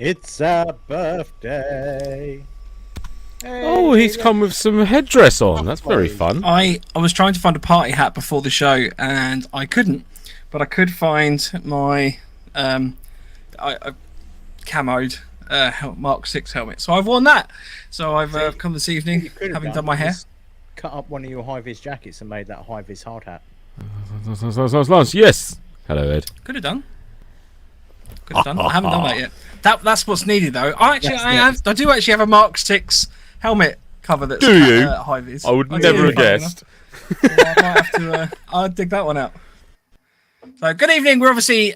It's a birthday. Hey, Oh, he's come with some headdress on. That's very fun. I was trying to find a party hat before the show, and I couldn't. But I could find my I camoed Mark 6 helmet. So I've worn that. So I've come this evening, having done my hair. Cut up one of your high-vis jackets and made that high-vis hard hat. Yes. Hello, Ed. Could have done. I haven't done that yet. That's what's needed, though. I do actually have a Mark 6 helmet cover that's high vis. I would never have guessed. So I might have to. I'll dig that one out. So good evening. We're obviously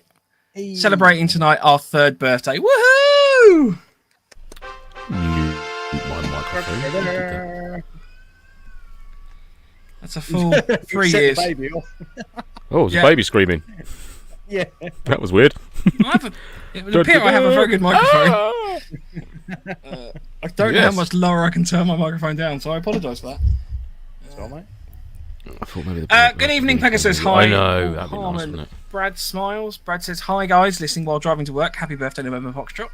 celebrating tonight our 3rd birthday. Woohoo! My microphone. That's a full 3 years. Baby off. Oh, it's a baby screaming. Yeah. That was weird. It would appear I have a very good microphone. I don't know how much lower I can turn my microphone down, so I apologise for that. Sorry, mate. I thought maybe good evening, Pegasus. Hi. I know. That'd be nice, wouldn't it? Brad smiles. Brad says, hi, guys. Listening while driving to work. Happy birthday, November Foxtrot.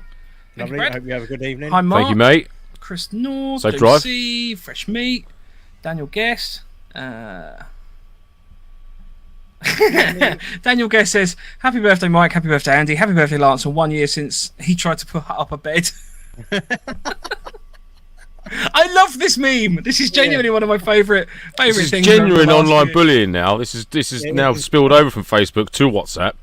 Lovely. I hope you have a good evening. Hi, Mark. Thank you, mate. Chris North. Safe drive. Lucy, Fresh Meat. Daniel Guest. Daniel Guest says, happy birthday, Mike. Happy birthday, Andy. Happy birthday, Lance. On 1 year since he tried to put up a bed. I love this meme. This is genuinely one of my favourite things. This is genuine online bullying now. This is now spilled over from Facebook to WhatsApp.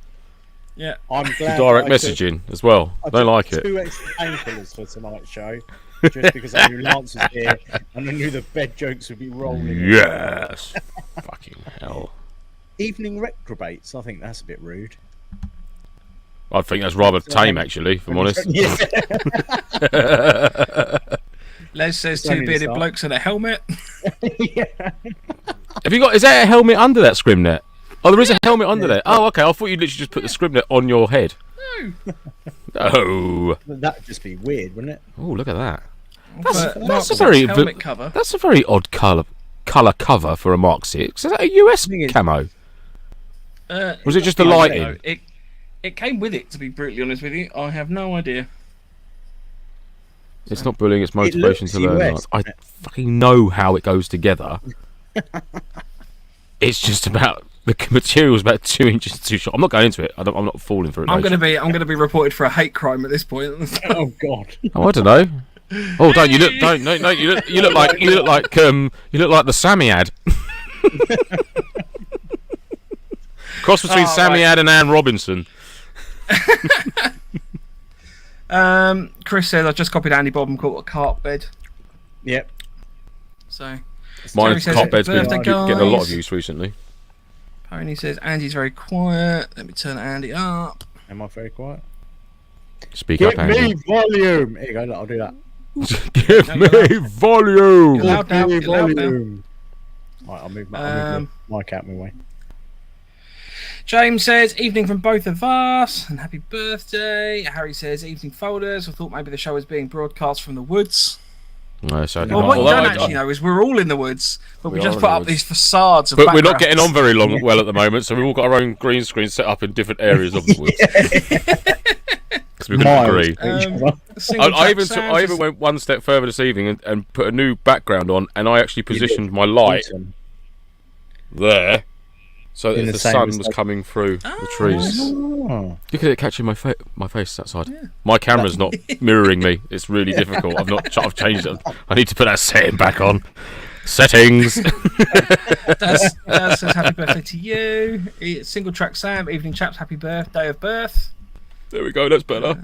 Yeah, I'm glad. Direct messaging as well. I don't like it. 2 extra painkillers for tonight's show, just because I knew Lance was here and I knew the bed jokes would be rolling. Yes. Fucking hell. Evening reprobates. I think that's a bit rude. I think that's rather tame, actually, if I'm honest. Yeah. Les says 2 bearded blokes and a helmet. Yeah. Have you got? Is there a helmet under that scrimnet? Oh, there is a helmet under there. Oh, okay. I thought you'd literally just put the scrimnet on your head. No. That'd just be weird, wouldn't it? Oh, look at that. That's a very helmet cover. That's a very odd colour cover for a Mark 6. Is that a US camo? Was it just the lighting? It came with it, to be brutally honest with you. I have no idea. It's not bullying, it's motivation to learn. US, I fucking know how it goes together. It's just about the material's about 2 inches too short. I'm not going into it. I'm not falling for it. I'm going to be reported for a hate crime at this point. Oh God. Oh, I don't know. Oh, don't you look? Don't no. You look like the Samiad. Cross between Samiad and Anne Robinson. Chris says I just copied Andy Bob and called it a cart bed. Yep. So Mine's cart bed's been getting a lot of use recently. Pony says Andy's very quiet. Let me turn Andy up. Am I very quiet? Speak up, Andy. Give me volume. Here you go. Look, I'll do that. Give me volume. Get loud now. Get loud now. Right, I'll move my mic out my way. James says, evening from both of us, and happy birthday. Harry says, evening folders. I thought maybe the show was being broadcast from the woods. No, certainly well, not. what you don't actually know is we're all in the woods, but we just put up these facades of But we're not getting on very well at the moment, so we've all got our own green screen set up in different areas of the woods. Because we couldn't agree. I even went one step further this evening and put a new background on, and I actually positioned my light there. So that the sun was coming through the trees. Oh. Look at it catching my face outside. Yeah. My camera's not mirroring me. It's really difficult. I've changed it. I need to put that setting back on. Settings. Daz says happy birthday to you. Single track Sam. Evening chaps. Happy birthday of birth. There we go. That's better.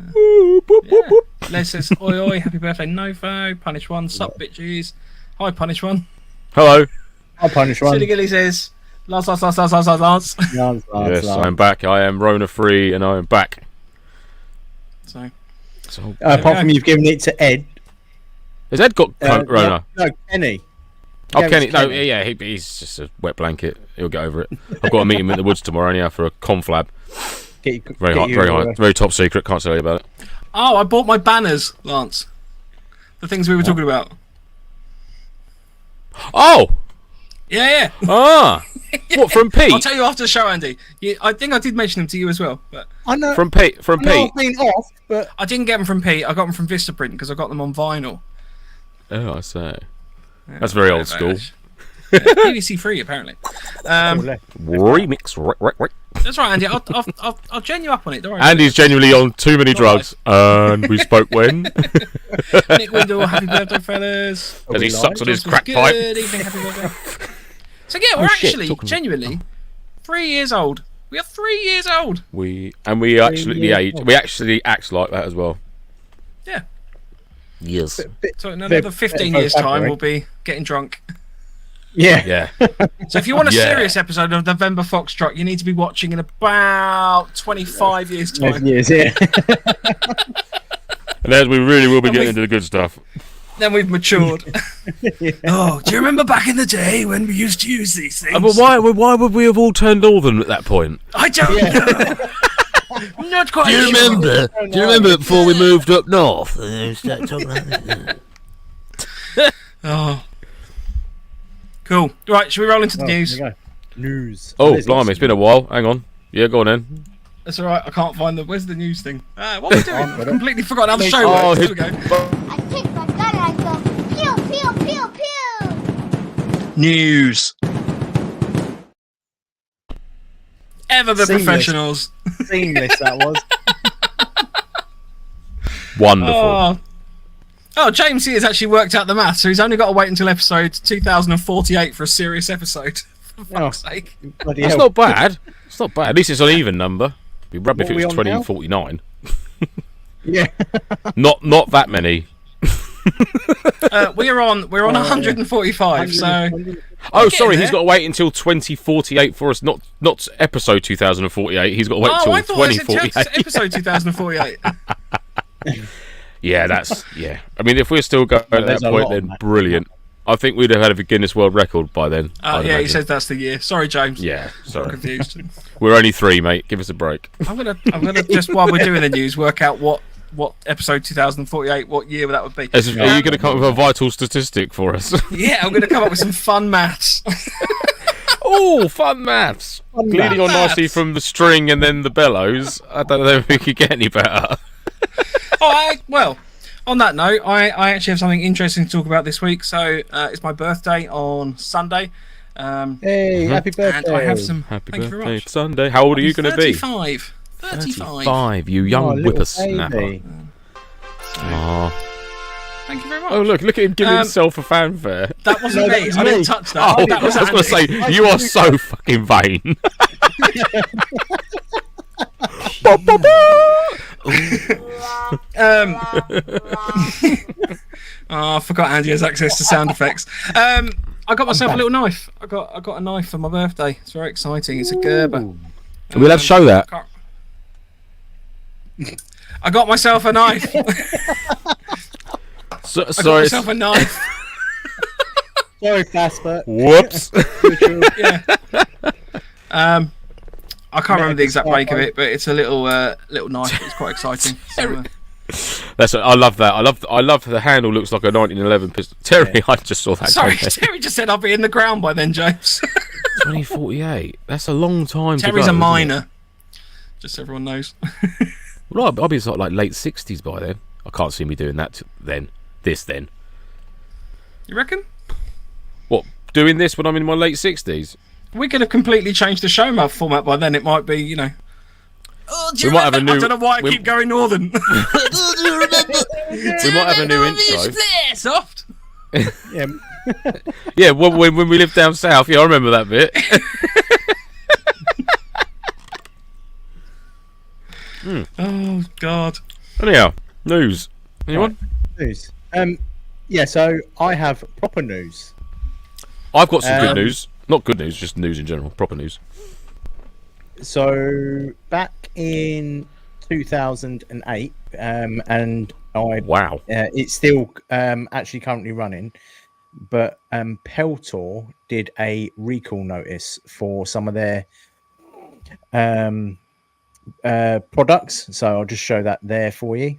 Les says oi oi. Happy birthday NoFo. Punish one. Sup bitches. Hi Punish one. Hello. I'll punish one. Silly Gilly says. Lance. Yes, I'm back. I am Rona free, and I am back. So apart from you've given it to Ed. Has Ed got Rona? No, Kenny. Oh, Kenny. No, yeah, he's just a wet blanket. He'll get over it. I've got to meet him in the woods tomorrow, anyhow, for a conflab. Very high, very top secret. Can't tell you about it. Oh, I bought my banners, Lance. The things we were talking about. Oh. Yeah. Ah. What, from Pete? I'll tell you after the show, Andy. I think I did mention them to you as well, but I know From Pete. I've been off, but I didn't get them from Pete. I got them from Vistaprint because I got them on vinyl. Oh, I say. That's very old school. PVC free, apparently. Remix. Right. That's right, Andy. I'll gen you up on it. Don't worry. Andy's genuinely on too many drugs. And we spoke when? Nick Windle, happy birthday, fellas. As he sucks on his crack Good pipe. evening, happy birthday. So yeah, we're actually genuinely 3 years old. We are 3 years old. We actually act like that as well. Yeah. Yes. So in another 15 years' time, we'll be getting drunk. Yeah. So if you want a serious episode of November Foxtrot, you need to be watching in about 25 years' time. years, yeah. And then we really will be getting into the good stuff. Then we've matured. Oh, do you remember back in the day when we used to use these things? But why would we have all turned northern at that point? I don't know. I'm not quite sure. Do you remember before we moved up north? Started talking like that. Oh. Cool. Right, should we roll into the news? There we go. News. Oh, blimey, it's been a while. Hang on. Yeah, go on then. That's all right. I can't find the. Where's the news thing? What are we doing? I completely forgot how the show Oh, works. There we go. I take my gun and I go pew pew pew pew. News. Ever the Seamless. professionals. Seamless that was. Wonderful. Oh, James here has actually worked out the math, so he's only got to wait until episode 2048 for a serious episode. For fuck's sake. Bloody That's hell. not bad. It's not bad. At least it's an even number. It'd be rubbish if What it are was we on now? 2049. Yeah. Not that many. We're on 145, so Oh, sorry, there. he's got to wait until 2048 for us. Not episode 2048. He's got to wait I till thought I said 2048. episode 2048. Yeah, yeah. I mean, if we're still going at there's that a point, lot then on that. brilliant. I think we'd have had a Guinness World Record by then. I'd Yeah, he imagine. says that's the year. Sorry, James. Yeah, I'm sorry. confused. We're only 3, mate. Give us a break. I'm gonna just while we're doing the news, work out what episode 2048, what year that would be. Are you going to come up with a vital statistic for us? Yeah, I'm gonna come up with some fun maths. Oh, fun maths. Leading on nicely maths. from the string and then the bellows. I don't know if we could get any better. Well, on that note, I actually have something interesting to talk about this week. So it's my birthday on Sunday. Hey, happy birthday. And I have some. Happy thank you very birthday, much. Sunday. How old are you going to be? 35. 35, you Oh, young little whippersnapper. baby. Aw. Thank you very much. Oh, look at him giving himself a fanfare. That wasn't No, me. that was I didn't me. touch that. Oh, That was I was going to Andy. say, you are so fucking vain. Oh, I forgot Andy has access to sound effects. I got myself a little knife. I got a knife for my birthday. It's very exciting. It's a Gerber. We'll have to show that. I got myself a knife. So, I got sorry. myself a knife. Sorry, Casper. Whoops. Yeah. I can't remember the exact make of it, but it's a little knife. It's quite exciting. So, I love that. I love the handle looks like a 1911 pistol. Terry, I just saw that. sorry, go there. Terry just said I'll be in the ground by then, James. 2048. That's a long time to go. Terry's a isn't it? minor. Just so everyone knows. Well, I'll be sort of like late 60s by then. I can't see me doing that then. Then. You reckon? What? Doing this when I'm in my late 60s? We could have completely changed the show format by then. It might be, you know. Oh, do you We might have a remember? I new- don't know why I keep going northern. We might have a new intro. Soft. Yeah. Yeah, when we lived down south. Yeah, I remember that bit. Oh God. Anyhow, news. Anyone? News. Yeah, so I have proper news. I've got some good Um, news. Not good news, just news in general. Proper news. So back in 2008, and I Wow. it's still actually currently running, but Peltor did a recall notice for some of their products. So I'll just show that there for you.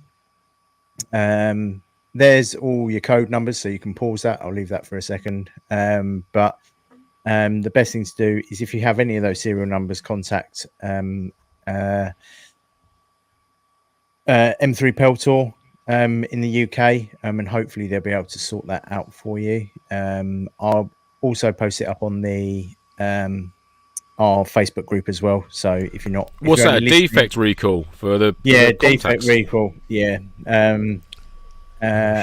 There's all your code numbers, so you can pause that. I'll leave that for a second. But the best thing to do is if you have any of those serial numbers, contact M3 Peltor in the UK, and hopefully they'll be able to sort that out for you. I'll also post it up on the our Facebook group as well. So if you're not, what's that? A defect recall for the defect recall. Yeah.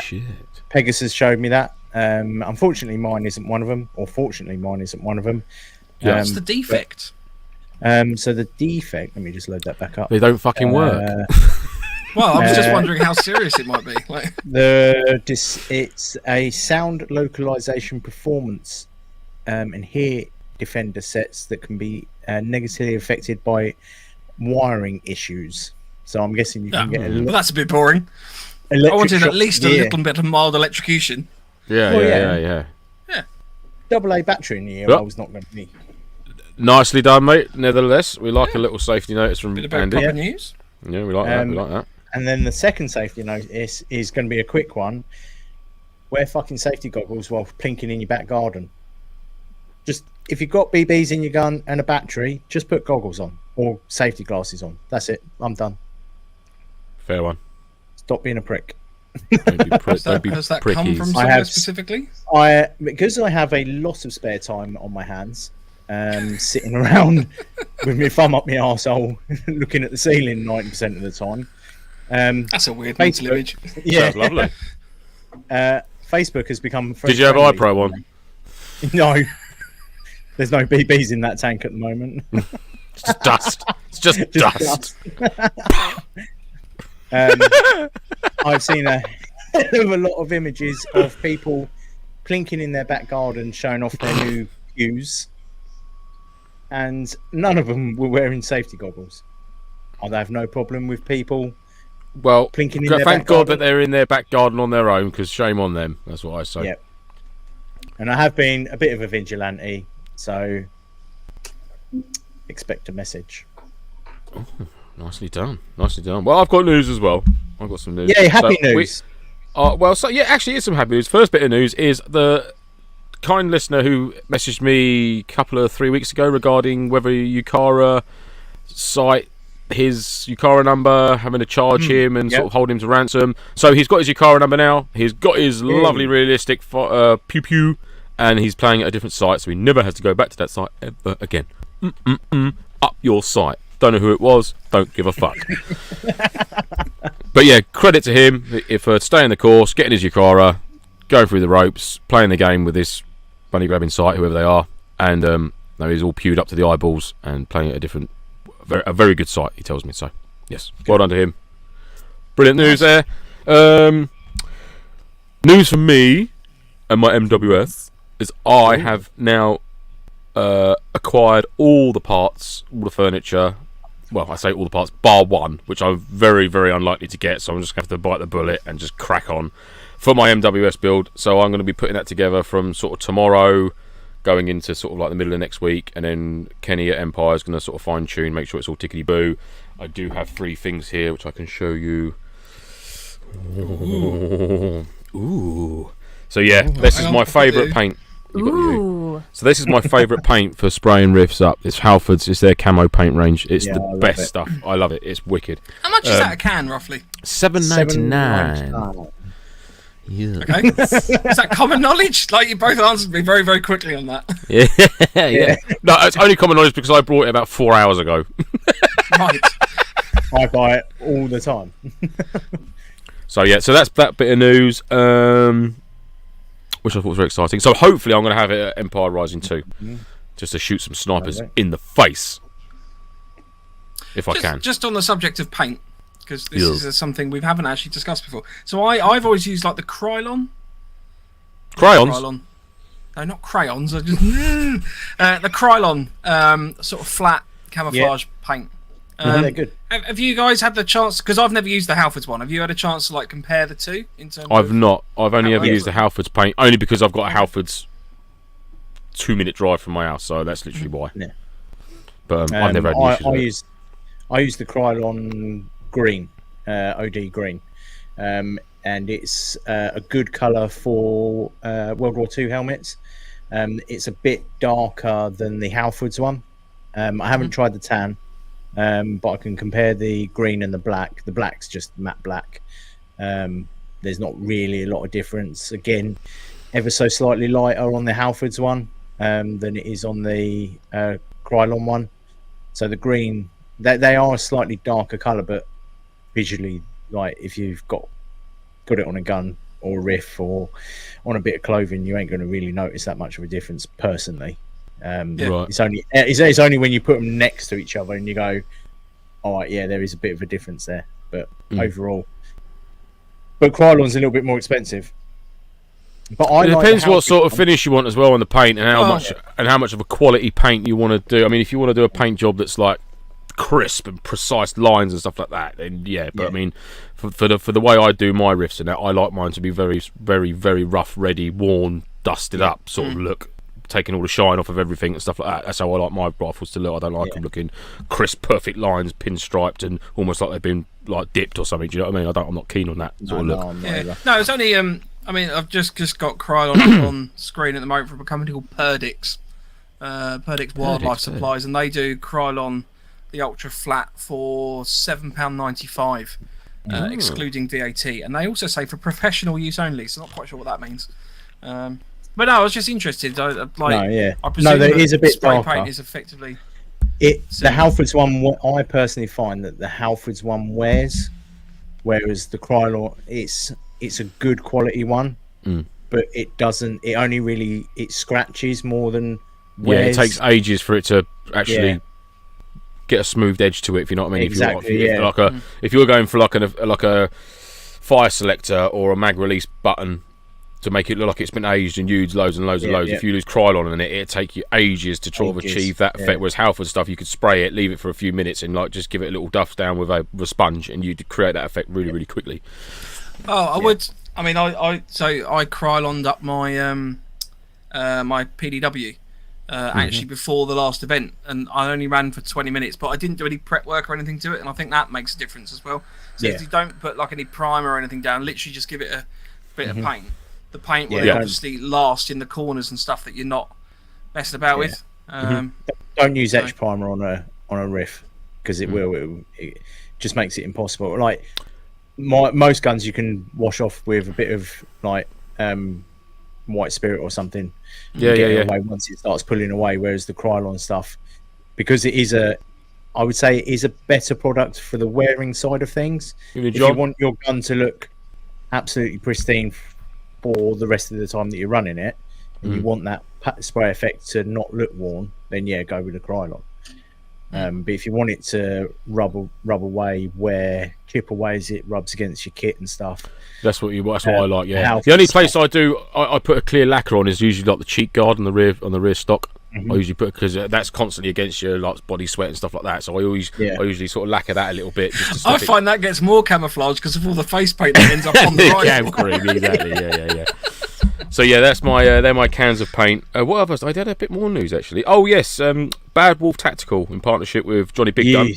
Shit. Pegasus showed me that. Unfortunately, mine isn't one of them, or fortunately, mine isn't one of them. Yeah. What's the defect? So the defect. Let me just load that back up. They don't fucking work. Well, I was just wondering how serious it might be. Like it's a sound localization performance and hear defender sets that can be negatively affected by wiring issues. So I'm guessing you can get but that's a bit boring. I wanted at least a little bit of mild electrocution. Yeah. AA battery in the ear. I was not going to be. Nicely done, mate. Nevertheless, we like a little safety notice from Bit about Andy. proper news. Yeah, we like that. We like that. And then the second safety notice is going to be a quick one. Wear fucking safety goggles while plinking in your back garden. Just if you've got BBs in your gun and a battery, just put goggles on or safety glasses on. That's it. I'm done. Fair one. Stop being a prick. Don't be Does that come from somewhere specifically? Because I have a lot of spare time on my hands, sitting around with my thumb up my arsehole looking at the ceiling 90% of the time. That's a weird mental image. Yeah, sounds lovely. Facebook has become. Did you have iPro one? No, there's no BBs in that tank at the moment. It's just dust. It's just dust. I've seen a lot of images of people plinking in their back garden, showing off their new views, and none of them were wearing safety goggles. I have no problem with people. Well, plinking in their thank back God garden. that they're in their back garden on their own, because shame on them. That's what I say. Yep. And I have been a bit of a vigilante, so expect a message. Oh, nicely done. Nicely done. Well, I've got news as well. I've got some news. Yeah, happy news. Actually, it's some happy news. First bit of news is the kind listener who messaged me a couple of 3 weeks ago regarding whether Yukara site his Yukara number, having to charge him and sort of hold him to ransom. So he's got his Yukara number now. He's got his lovely realistic pew pew, and he's playing at a different site, so he never has to go back to that site ever again. Up your site. Don't know who it was. Don't give a fuck. But yeah, credit to him for staying the course, getting his Yukara, going through the ropes, playing the game with this money grabbing site, whoever they are, and now he's all pewed up to the eyeballs and playing at a very good site, he tells me. So yes, well done to him. Brilliant news there. News from me and my MWS is I have now acquired all the parts, all the furniture. Well, I say all the parts, bar one, which I'm very, very unlikely to get, so I'm just going to have to bite the bullet and just crack on for my MWS build. So I'm going to be putting that together from sort of tomorrow, going into sort of like the middle of next week, and then Kenny at Empire is going to sort of fine-tune, make sure it's all tickety-boo. I do have 3 things here, which I can show you. Ooh. So yeah, this is my favourite paint. So this is my favourite paint for spraying riffs up. It's Halford's. It's their camo paint range. It's the best stuff. I love it. It's wicked. How much is that a can, roughly? $7.99. Yeah. Okay. Is that common knowledge? Like, you both answered me very, very quickly on that. Yeah. No, it's only common knowledge because I brought it about 4 hours ago. Right. I buy it all the time. So yeah, so that's that bit of news, which I thought was very exciting. So hopefully I'm going to have it at Empire Rising 2, just to shoot some snipers in the face, if I can. Just on the subject of paint, because this is something we haven't actually discussed before. So I've always used like the Krylon. Crayons? No, not crayons. The Krylon, sort of flat camouflage paint. They're good. Have you guys had the chance? Because I've never used the Halfords one. Have you had a chance to like compare the two in terms? I've not. I've only ever used the Halfords paint, only because I've got a Halfords 2-minute drive from my house, so that's literally why. Yeah. But I've never had issues. I use the Krylon green, OD green, and it's a good colour for World War II helmets. It's a bit darker than the Halfords one. I haven't tried the tan, but I can compare the green and the black. The black's just matte black. There's not really a lot of difference. Again, ever so slightly lighter on the Halfords one than it is on the Krylon one. So the green, they are a slightly darker colour, but visually, like if you've got put it on a gun or a riff or on a bit of clothing, you ain't going to really notice that much of a difference personally. Right. It's only when you put them next to each other and you go, all right, yeah, there is a bit of a difference there, but overall. But Krylon's a little bit more expensive. But it depends what sort of finish you want as well on the paint, and how much of a quality paint you want to do. I mean, if you want to do a paint job that's like crisp and precise lines and stuff like that, then yeah. But I mean, for the way I do my riffs and that, I like mine to be very, very, very rough, ready, worn, dusted up sort of look, taking all the shine off of everything and stuff like that. That's how I like my rifles to look. I don't like them looking crisp, perfect lines, pinstriped, and almost like they've been like dipped or something. Do you know what I mean? I'm not keen on that sort of look. No, it's only I mean, I've just got Krylon on screen at the moment from a company called Perdix. Perdix Wildlife Supplies, and they do Krylon, the ultra flat, for £7.95, excluding VAT. And they also say for professional use only, so not quite sure what that means. But no, I was just interested. I presume there is a bit spray darker. paint is effectively the Halfords one. I personally find that the Halfords one wears, whereas the Krylon, it's a good quality one, but it doesn't. It only really scratches more than wears. Yeah, it takes ages for it to actually get a smooth edge to it. If you know what I mean. Exactly. If you're going for like a fire selector or a mag release button to make it look like it's been aged and used loads and loads and loads. If you lose Krylon in it, it'd take you ages to try to achieve that effect. Whereas Halford stuff, you could spray it, leave it for a few minutes, and like just give it a little duff down with a sponge, and you'd create that effect really, really quickly. Oh, I would. I mean, I Kryloned up my my PDW actually before the last event, and I only ran for 20 minutes, but I didn't do any prep work or anything to it, and I think that makes a difference as well. So if you don't put like any primer or anything down, literally just give it a bit of paint. The paint will obviously last in the corners and stuff that you're not messing about with. Don't use etch primer on a riff, because it just makes it impossible. Like most guns, you can wash off with a bit of like white spirit or something. Away once it starts pulling away. Whereas the Krylon stuff, because it is I would say it is a better product for the wearing side of things. If you want your gun to look absolutely pristine for the rest of the time that you're running it, and you want that spray effect to not look worn, then go with the Krylon. But if you want it to rub away, chip away as it rubs against your kit and stuff, that's what I like. The only place I put a clear lacquer on is usually like the cheek guard on the rear stock. I usually put, because that's constantly against your like body sweat and stuff like that. So I usually sort of lacquer that a little bit. Just to I find that gets more camouflage because of all the face paint that ends up on the rifle. Cream, exactly. Yeah. So that's they're my cans of paint. What others? I had a bit more news actually. Oh yes, Bad Wolf Tactical in partnership with Johnny Big Gun.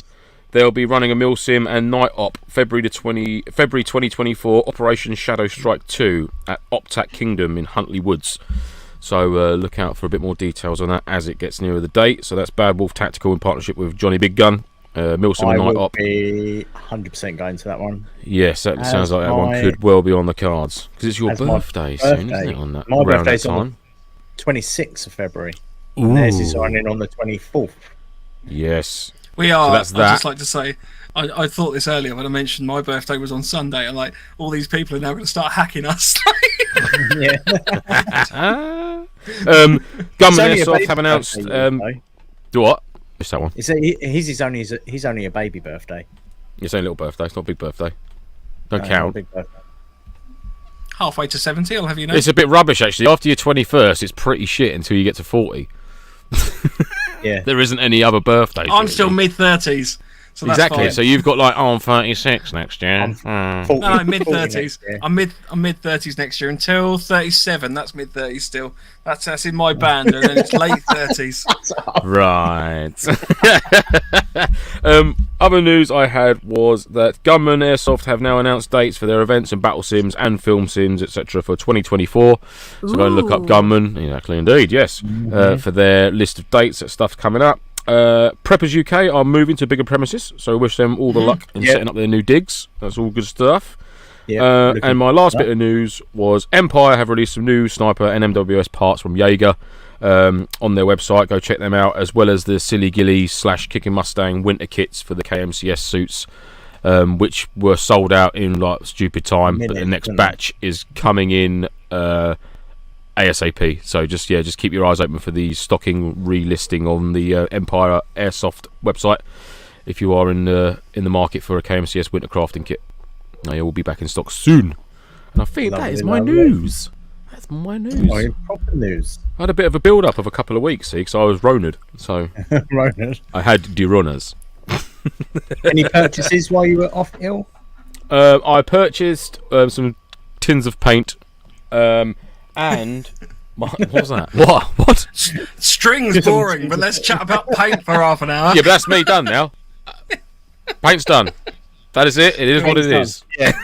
They'll be running a Milsim and Night Op February 2024, Operation Shadow Strike 2 at Optac Kingdom in Huntley Woods. So look out for a bit more details on that as it gets nearer the date. So that's Bad Wolf Tactical in partnership with Johnny Big Gun. Milsim and Night Op. I will be 100% going to that one. Yes, that sounds like that one could well be on the cards. Because it's your birthday soon, isn't it? My birthday's on the 26th of February. Theirs is running on the 24th. Yes. We are. So that's that. I'd just like to say, I thought this earlier when I mentioned my birthday was on Sunday, and like all these people are now going to start hacking us. Gunman Airsoft have announced. Do what? Missed that one. He's only a baby birthday. It's only a little birthday. It's not a big birthday. Don't count. Big birthday. Halfway to 70, I'll have you know. It's a bit rubbish actually. After your 21st, it's pretty shit until you get to 40. There isn't any other birthdays. I'm still mid-30s, So that's exactly. fine. So you've got like, I'm 36 next year. No, mid-30s. I'm mid-30s next year until 37. That's mid-30s still. That's in my band, and then it's late 30s. Right. Other news I had was that Gunman Airsoft have now announced dates for their events and battle sims and film sims, etc. for 2024. So go and look up Gunman. Exactly, indeed, yes. For their list of dates that stuff's coming up. Preppers UK are moving to bigger premises, so wish them all the luck in setting up their new digs. That's all good stuff. And my last bit of news was Empire have released some new sniper and MWS parts from Jaeger on their website. Go check them out, as well as the Silly Gilly / Kicking Mustang winter kits for the KMCS suits, which were sold out in like stupid time. But the next batch is coming in ASAP. So just keep your eyes open for the stocking relisting on the Empire Airsoft website if you are in the market for a KMCS winter crafting kit. It will be back in stock soon. And I think that is my news. That's my news. Proper news. I had a bit of a build-up of a couple of weeks, see, because I was Ronard. So I had de-runners. Any purchases while you were off ill? I purchased some tins of paint, and what was that? What? String's boring, but let's chat about paint for half an hour. Yeah, but that's me done now. Paint's done. That is it. It is what it is. Yeah.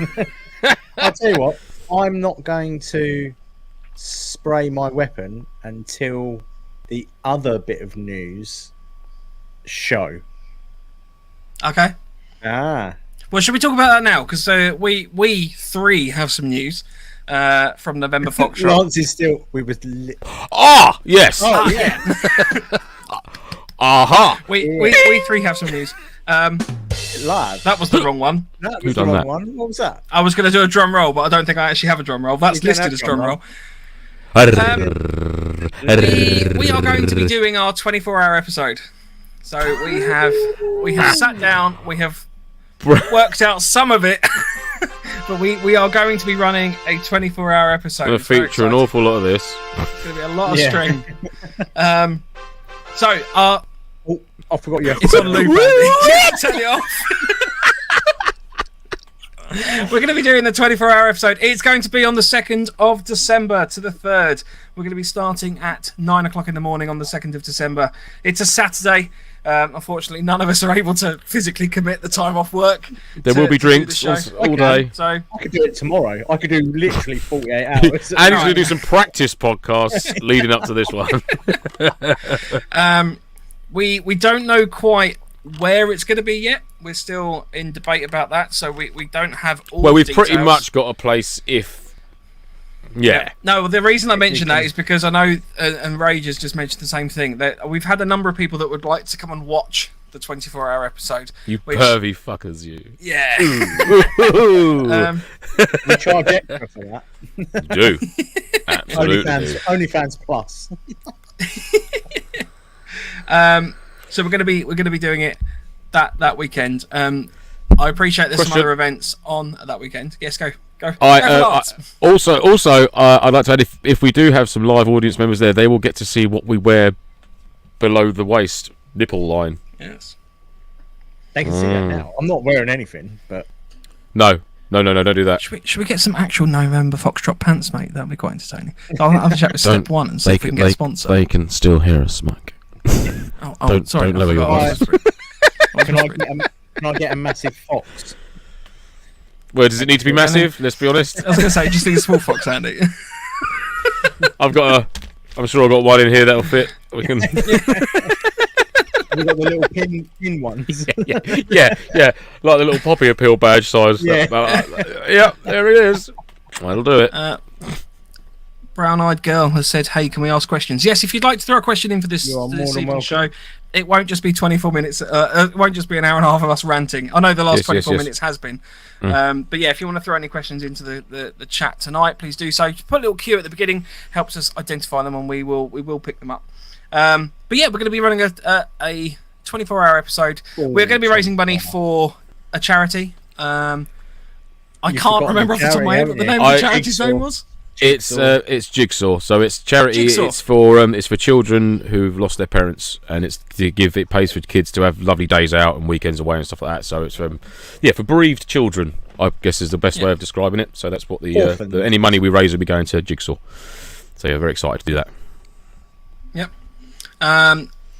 I'll tell you what. I'm not going to spray my weapon until the other bit of news show. Okay. Well, should we talk about that now? Because we three have some news from November Foxtrot. Lance is still. Yes. Oh yeah. Aha. We three have some news. Live. That was the wrong one. That was the wrong one. What was that? I was going to do a drum roll, but I don't think I actually have a drum roll. That's listed as drum roll. We are going to be doing our 24-hour episode. So we have sat down, we have worked out some of it, but we are going to be running a 24-hour episode. Going to feature an awful lot of this. It's going to be a lot of string. I forgot you. It's on loop, Andy. Turn it off. We're going to be doing the 24-hour episode. It's going to be on the 2nd of December to the 3rd. We're going to be starting at 9 o'clock in the morning on the 2nd of December. It's a Saturday. Unfortunately, none of us are able to physically commit the time off work. There will be drinks all day. So I could do it tomorrow. I could do literally 48 hours. And he's going to do some practice podcasts leading up to this one. We don't know quite where it's going to be yet. We're still in debate about that, so we don't have all Well, we've the details. pretty much got a place if... Yeah. No, the reason I mentioned that is because I know, and Rage has just mentioned the same thing, that we've had a number of people that would like to come and watch the 24-hour episode. You pervy fuckers, you. Yeah. We charge extra for that. You do. Absolutely. OnlyFans Plus. So we're gonna be doing it that weekend. I appreciate there's some other events on that weekend. Yes, go. Also, I'd like to add, if we do have some live audience members there, they will get to see what we wear below the waist nipple line. Yes. They can see that now. I'm not wearing anything, but no, don't do that. Should we get some actual November Foxtrot pants, mate? That'd be quite entertaining. I'll have a chat with Step One and see if we can get a sponsor. They can still hear us, Mike. Sorry. Don't lower your voice. Can I get a massive fox? Well, does it need to be massive? Let's be honest. I was going to say, just need a small fox, Andy. I'm sure I've got one in here that'll fit. We can. We've got the little pin ones. yeah, like the little poppy appeal badge size. Yeah. Yeah, there it is. That'll do it. Brown-eyed girl has said, "Hey, can we ask questions?" Yes, if you'd like to throw a question in for this evening's show, it won't just be 24 minutes. It won't just be an hour and a half of us ranting. I know the last 24 minutes has been, but yeah, if you want to throw any questions into the chat tonight, please do so. Just put a little Q at the beginning, helps us identify them, and we will pick them up. But yeah, we're going to be running a 24-hour episode. We're going to be raising money for a charity. I can't remember off the top of my head what the name of the charity's name was. It's Jigsaw. So it's charity. Jigsaw. It's for children who've lost their parents, and it's to give. It pays for kids to have lovely days out and weekends away and stuff like that. So it's for bereaved children, I guess is the best way of describing it. So that's what the any money we raise will be going to Jigsaw. So yeah, very excited to do that. Yep.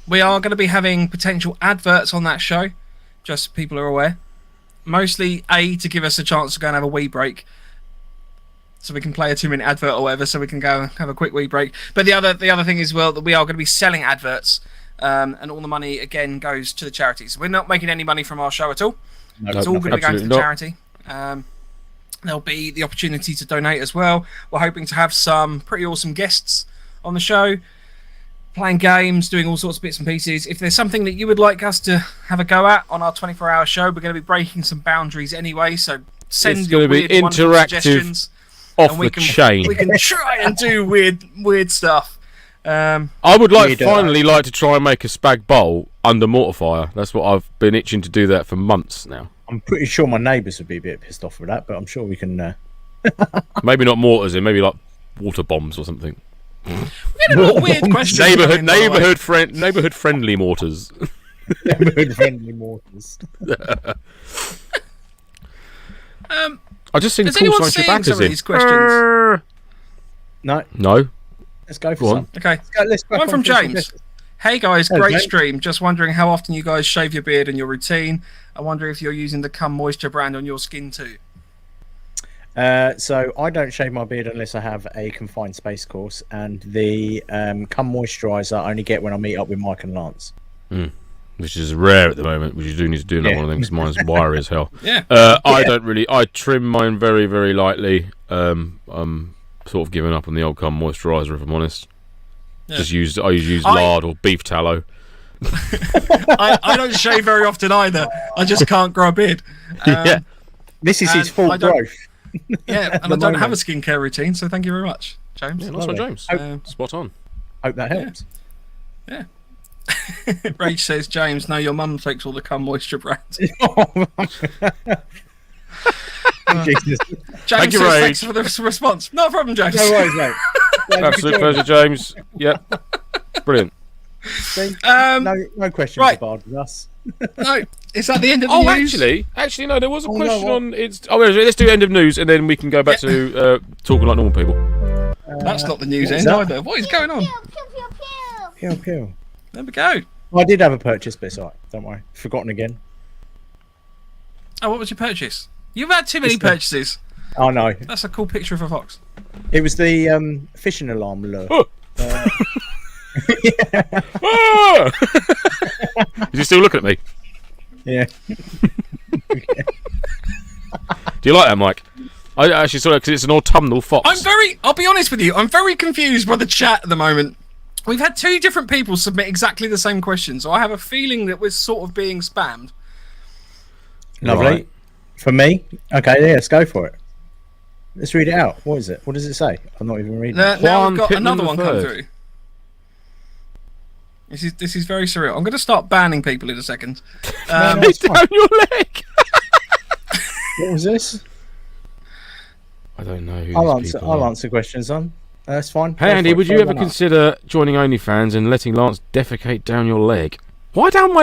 We are going to be having potential adverts on that show, just so people are aware. Mostly to give us a chance to go and have a wee break, so we can play a 2-minute advert or whatever, so we can go have a quick wee break. But the other thing is, well, that we are going to be selling adverts, and all the money again goes to the charities. We're not making any money from our show at all. It's all going to be going to the charity. There'll be the opportunity to donate as well. We're hoping to have some pretty awesome guests on the show, playing games, doing all sorts of bits and pieces. If there's something that you would like us to have a go at on our 24-hour show, we're going to be breaking some boundaries anyway. So send your weird, wonderful suggestions. Off the chain. We can try and do weird stuff. I would finally like to try and make a spag bowl under mortifier. That's what I've been itching to do that for months now. I'm pretty sure my neighbours would be a bit pissed off with that, but I'm sure we can. Maybe not mortars, maybe like water bombs or something. We had a lot of weird questions. Neighbourhood friendly mortars. Neighbourhood friendly mortars. I just seen Does cool anyone science see backers some of in. these questions? No. Let's go for some. Okay. Let's One from James. Hey guys, Hello, great James. stream. Just wondering how often you guys shave your beard and your routine. I wonder if you're using the Come Moisture brand on your skin too. So I don't shave my beard unless I have a confined space course, and the Come Moisturiser I only get when I meet up with Mike and Lance. Which is rare at the moment, which you do need to do another one of them because mine's wiry as hell. Yeah. I don't really. I trim mine very, very lightly. I'm sort of giving up on the old Cum moisturiser, if I'm honest. Yeah. I use lard or beef tallow. I don't shave very often either. I just can't grow a beard. This is his full growth. Yeah, and I don't have a skincare routine, so thank you very much, James. Yeah, nice one, James. Spot on. Hope that helps. Yeah. Rage says, James, no, your mum takes all the Cum Moisture brands. Jesus. James says, thanks for the response. No problem, James. No worries, mate. Absolute pleasure, James. Yep. Brilliant. No questions about us. No, is that the end of the news? Actually, no. There was a question on. Let's do end of news, and then we can go back to talking like normal people. That's not the news end either. What is going on? Pew, pew, pew, pew. Pew, pew. There we go. I did have a purchase, but it's alright. Don't worry. Forgotten again. Oh, what was your purchase? You've had too many purchases. Oh no. That's a cool picture of a fox. It was the fishing alarm lure. Oh. Is he still looking at me? Yeah. Do you like that, Mike? I actually saw it because it's an autumnal fox. I'll be honest with you, I'm very confused by the chat at the moment. We've had 2 different people submit exactly the same question, so I have a feeling that we're sort of being spammed. Lovely. Right. For me? Okay, yeah, let's go for it. Let's read it out. What is it? What does it say? I'm not even reading it. Now we've got Pittman another one come III. through. This is very surreal. I'm going to start banning people in a second. It's down your leg. What was this? I don't know who I'll answer questions on. That's fine. Hey Andy, would you ever consider joining OnlyFans and letting Lance defecate down your leg? Why down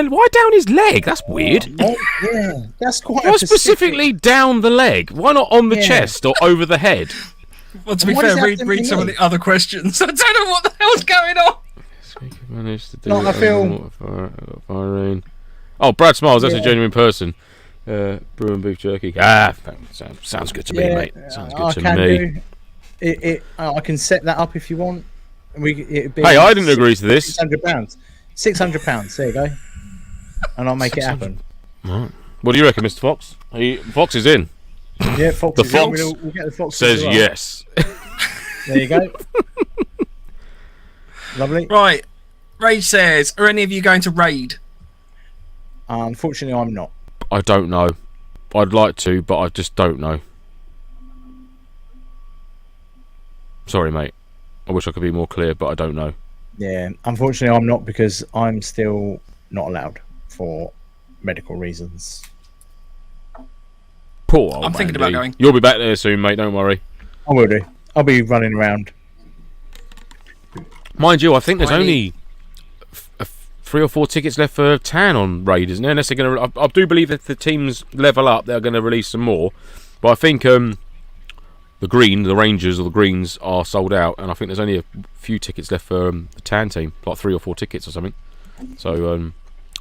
his leg? That's weird. Yeah, that's quite. Why specifically down the leg? Why not on the chest or over the head? Well, to be fair, read some of the other questions. I don't know what the hell's going on. Managed to do I feel. Firing. Oh, Brad Smiles, that's a genuine person. Brew and beef jerky. Sounds good to me, mate. Sounds good to me. I can set that up if you want. Hey, I didn't agree to this. £600. £600. There you go. And I'll make it happen. Right. What do you reckon, Mr. Fox? Fox is in. Yeah, Fox the is Fox in. We'll get the Fox says yes. There you go. Lovely. Right. Rage says, are any of you going to raid? Unfortunately, I'm not. I don't know. I'd like to, but I just don't know. Sorry, mate. I wish I could be more clear, but I don't know. Yeah, unfortunately, I'm not because I'm still not allowed for medical reasons. Poor old I'm thinking about going. You'll be back there soon, mate. Don't worry. I will do. I'll be running around. Mind you, I think there's only 3 or 4 tickets left for Tan on Raid, isn't there? Unless they're going to, I do believe that if the teams level up, they're going to release some more. But I think the Rangers or the Greens are sold out, and I think there's only a few tickets left for the Tan team, like 3 or 4 tickets or something. So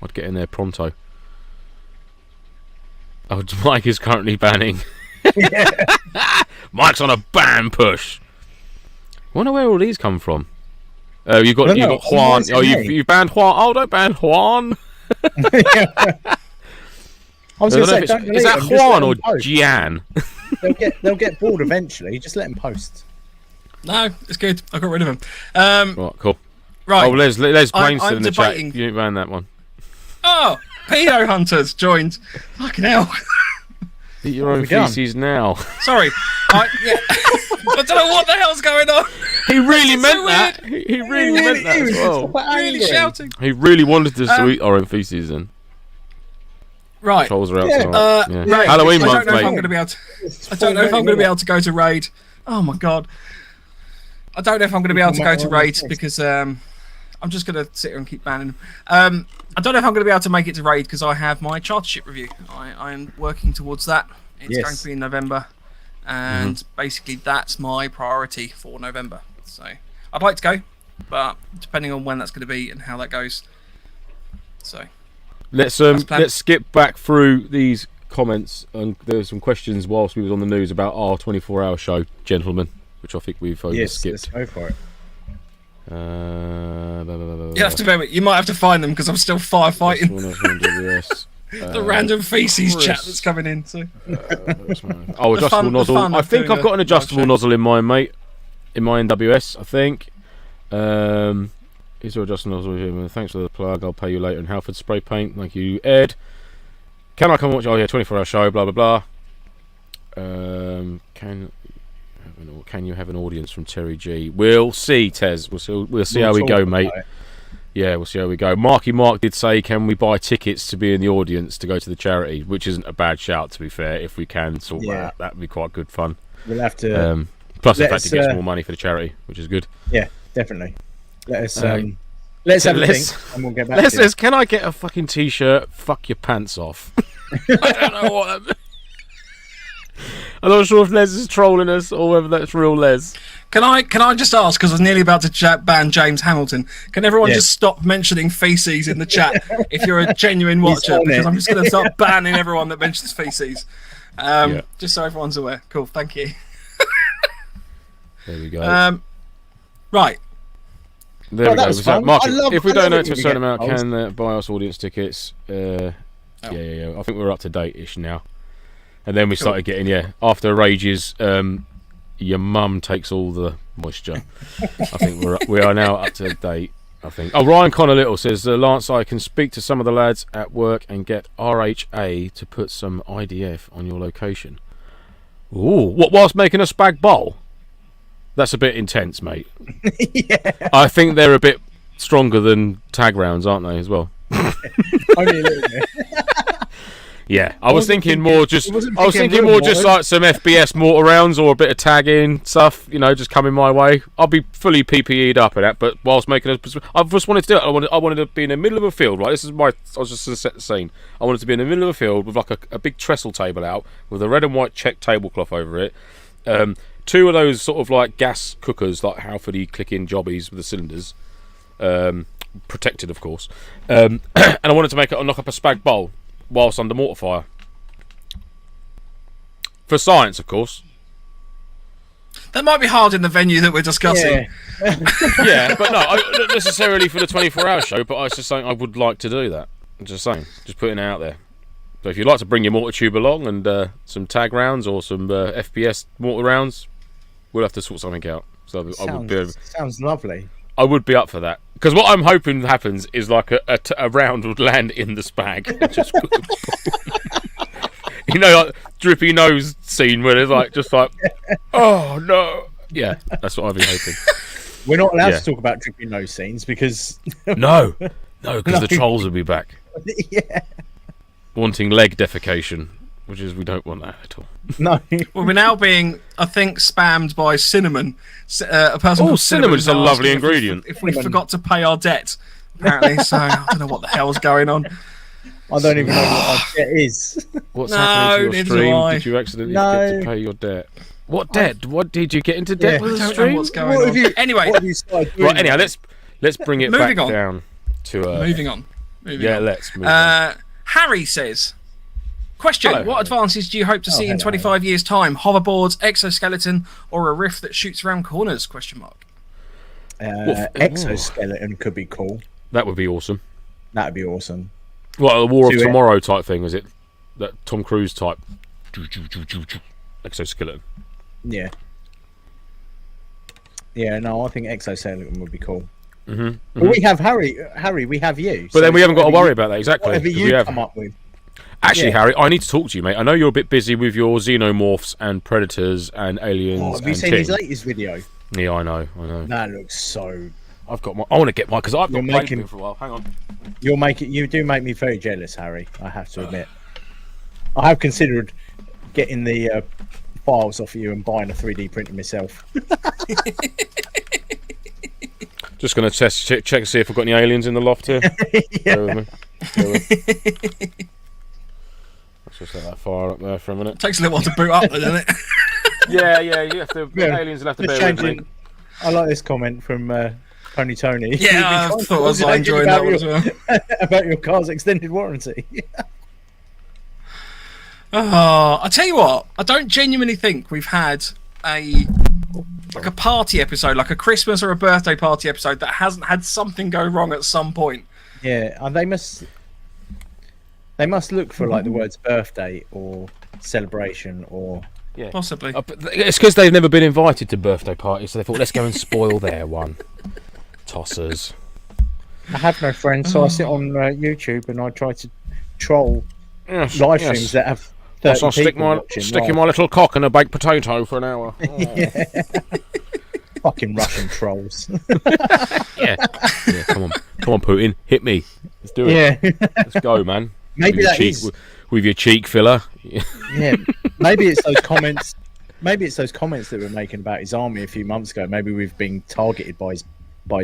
I'd get in there pronto. Oh, Mike is currently banning. Mike's on a ban push. I wonder where all these come from. You got Juan. Oh, you banned Juan. Oh, don't ban Juan. I was going to say, is that Juan or Gian? They'll get bored eventually. Just let them post. No, it's good. I got rid of them. Right, cool. Right. Oh, Les Brainston in the debating. chat. You ban that one. Oh, Pedo Hunters joined. Fucking hell. Eat your own feces now. Sorry. I don't know what the hell's going on. He really meant that. He really meant that as well. Really shouting. He really wanted us to eat our own feces then. Right. Trolls are outside. Raid. Halloween month, mate. I don't know if I'm going to be able to go to Raid. Oh my god. I don't know if I'm going to be able to go to Raid because I'm just going to sit here and keep banning them. I don't know if I'm going to be able to make it to Raid because I have my chartership review. I am working towards that. It's going to be in November. And basically that's my priority for November. So I'd like to go, but depending on when that's going to be and how that goes. So let's skip back through these comments, and there were some questions whilst we was on the news about our 24-hour show, gentlemen, which I think we've skipped. Yes, let's go for it. You have to bear with. You might have to find them because I'm still firefighting. The random feces chat that's coming in. So. Adjustable nozzle. I think I've got an adjustable nozzle in mine, mate. In my NWS, I think. Is there adjustable nozzle? Thanks for the plug. I'll pay you later in Halford spray paint. Thank you, Ed. Can I come and watch? Oh yeah, 24-hour show. Blah blah blah. Can you have an audience from Terry G? We'll see, Tez. We'll see how we go, mate. Yeah, we'll see how we go. Marky Mark did say, can we buy tickets to be in the audience to go to the charity? Which isn't a bad shout, to be fair. If we can sort that out, that would be quite good fun. We'll have to. Plus, the fact it gets more money for the charity, which is good. Yeah, definitely. Let's have a think, and we'll get back to it. Can I get a fucking t-shirt? Fuck your pants off. I don't know what that means. I'm not sure if Les is trolling us or whether that's real Les. Can I just ask, because I was nearly about to ban James Hamilton, can everyone just stop mentioning feces in the chat if you're a genuine watcher? Because I'm just going to start banning everyone that mentions feces. Just so everyone's aware. Cool, thank you. There we go. Right. There we go. So, Mark, if we donate to a certain amount, can buy us audience tickets? Yeah. I think we're up to date-ish now. And then we started getting, after Rages, your mum takes all the moisture. I think we are now up to date, I think. Oh, Ryan Connor Little says, Lance, I can speak to some of the lads at work and get RHA to put some IDF on your location. Ooh, what, whilst making a spag bowl? That's a bit intense, mate. I think they're a bit stronger than tag rounds, aren't they, as well? Only a little bit. Yeah, I was thinking more just like some FBS mortar rounds or a bit of tagging stuff, just coming my way. I'll be fully PPE'd up in that, but whilst making I just wanted to do it. I wanted to be in the middle of a field, right? I was just going to set the scene. I wanted to be in the middle of a field with like a big trestle table out with a red and white check tablecloth over it. 2 of those sort of like gas cookers, like Halfordy click-in jobbies with the cylinders, protected of course. And I wanted to knock up a spag bowl whilst under mortar fire. For science, of course. That might be hard in the venue that we're discussing. Yeah, but no, not necessarily for the 24-hour show, but I was just saying I would like to do that. I'm just saying, just putting it out there. So if you'd like to bring your mortar tube along and some tag rounds or some FPS mortar rounds, we'll have to sort something out. So Sounds lovely. I would be up for that. Because what I'm hoping happens is like a round would land in the spag. Just, like drippy nose scene where it's just like, oh no. Yeah, that's what I've been hoping. We're not allowed to talk about drippy nose scenes because... No, because the trolls will be back. Yeah. Wanting leg defecation. which is we don't want that at all. No. Well, we're now being, I think, spammed by cinnamon. A person called cinnamon's a asking lovely if ingredient. If we forgot to pay our debt, apparently. So I don't know what the hell's going on. I don't even know what our debt is. What's No, happening to your neither do stream? I. Did you accidentally forget to pay your debt? What debt? What did you get into debt Yeah. with I the don't know stream? what's going on. Anyway, What have you started doing? Right. Anyhow, let's bring it Moving back on. down to. moving on. Yeah, let's move on. Harry says, question, Hello, what Harry. advances do you hope to see in hello, 25 years' time? Hoverboards, exoskeleton, or a rift that shoots around corners? Question mark. Exoskeleton could be cool. That would be awesome. That'd be awesome. What, a War of Do it. Tomorrow type thing, is it? That Tom Cruise type exoskeleton. Yeah. Yeah, no, I think exoskeleton would be cool. Mm-hmm. Well, we have Harry, we have you. But then we haven't got to whatever worry you- about that, exactly. Whatever 'cause you we have. come up with. Actually, Yeah. Harry, I need to talk to you, mate. I know you're a bit busy with your xenomorphs and predators and aliens. Oh, have you and seen Ting. his latest video? Yeah, I know. That looks so. I've got my. I want to get mine because I've You're not played making- with it for a while. Hang on. You do make me very jealous, Harry. I have to admit. I have considered getting the files off of you and buying a 3D printer myself. Just going to check and see if I've got any aliens in the loft here. Bear with me. Let's just let that fire up there for a minute. Takes a little while to boot up, doesn't it? Yeah, you have to. Yeah. Aliens will have to Just bear with me. changing- I like this comment from Pony Tony. Yeah, I thought I was enjoying that one as well. About your car's extended warranty. Oh, I tell you what, I don't genuinely think we've had a party episode, like a Christmas or a birthday party episode that hasn't had something go wrong at some point. Yeah, and they must look for like the words birthday or celebration or Yeah. Possibly. But it's because they've never been invited to birthday parties, so they thought, let's go and spoil their one. Tossers. I have no friends, so I sit on YouTube and I try to troll Yes, live yes. streams that have 30 Yes, I'll stick people watching sticking live. my little cock in a baked potato for an hour. Fucking Russian trolls. Yeah, come on, Putin, hit me. Let's do it. Yeah, Let's go, man. maybe with your that cheek, is. with your cheek filler. Yeah, maybe it's those comments. Maybe it's those comments that we're making about his army a few months ago. Maybe we've been targeted by his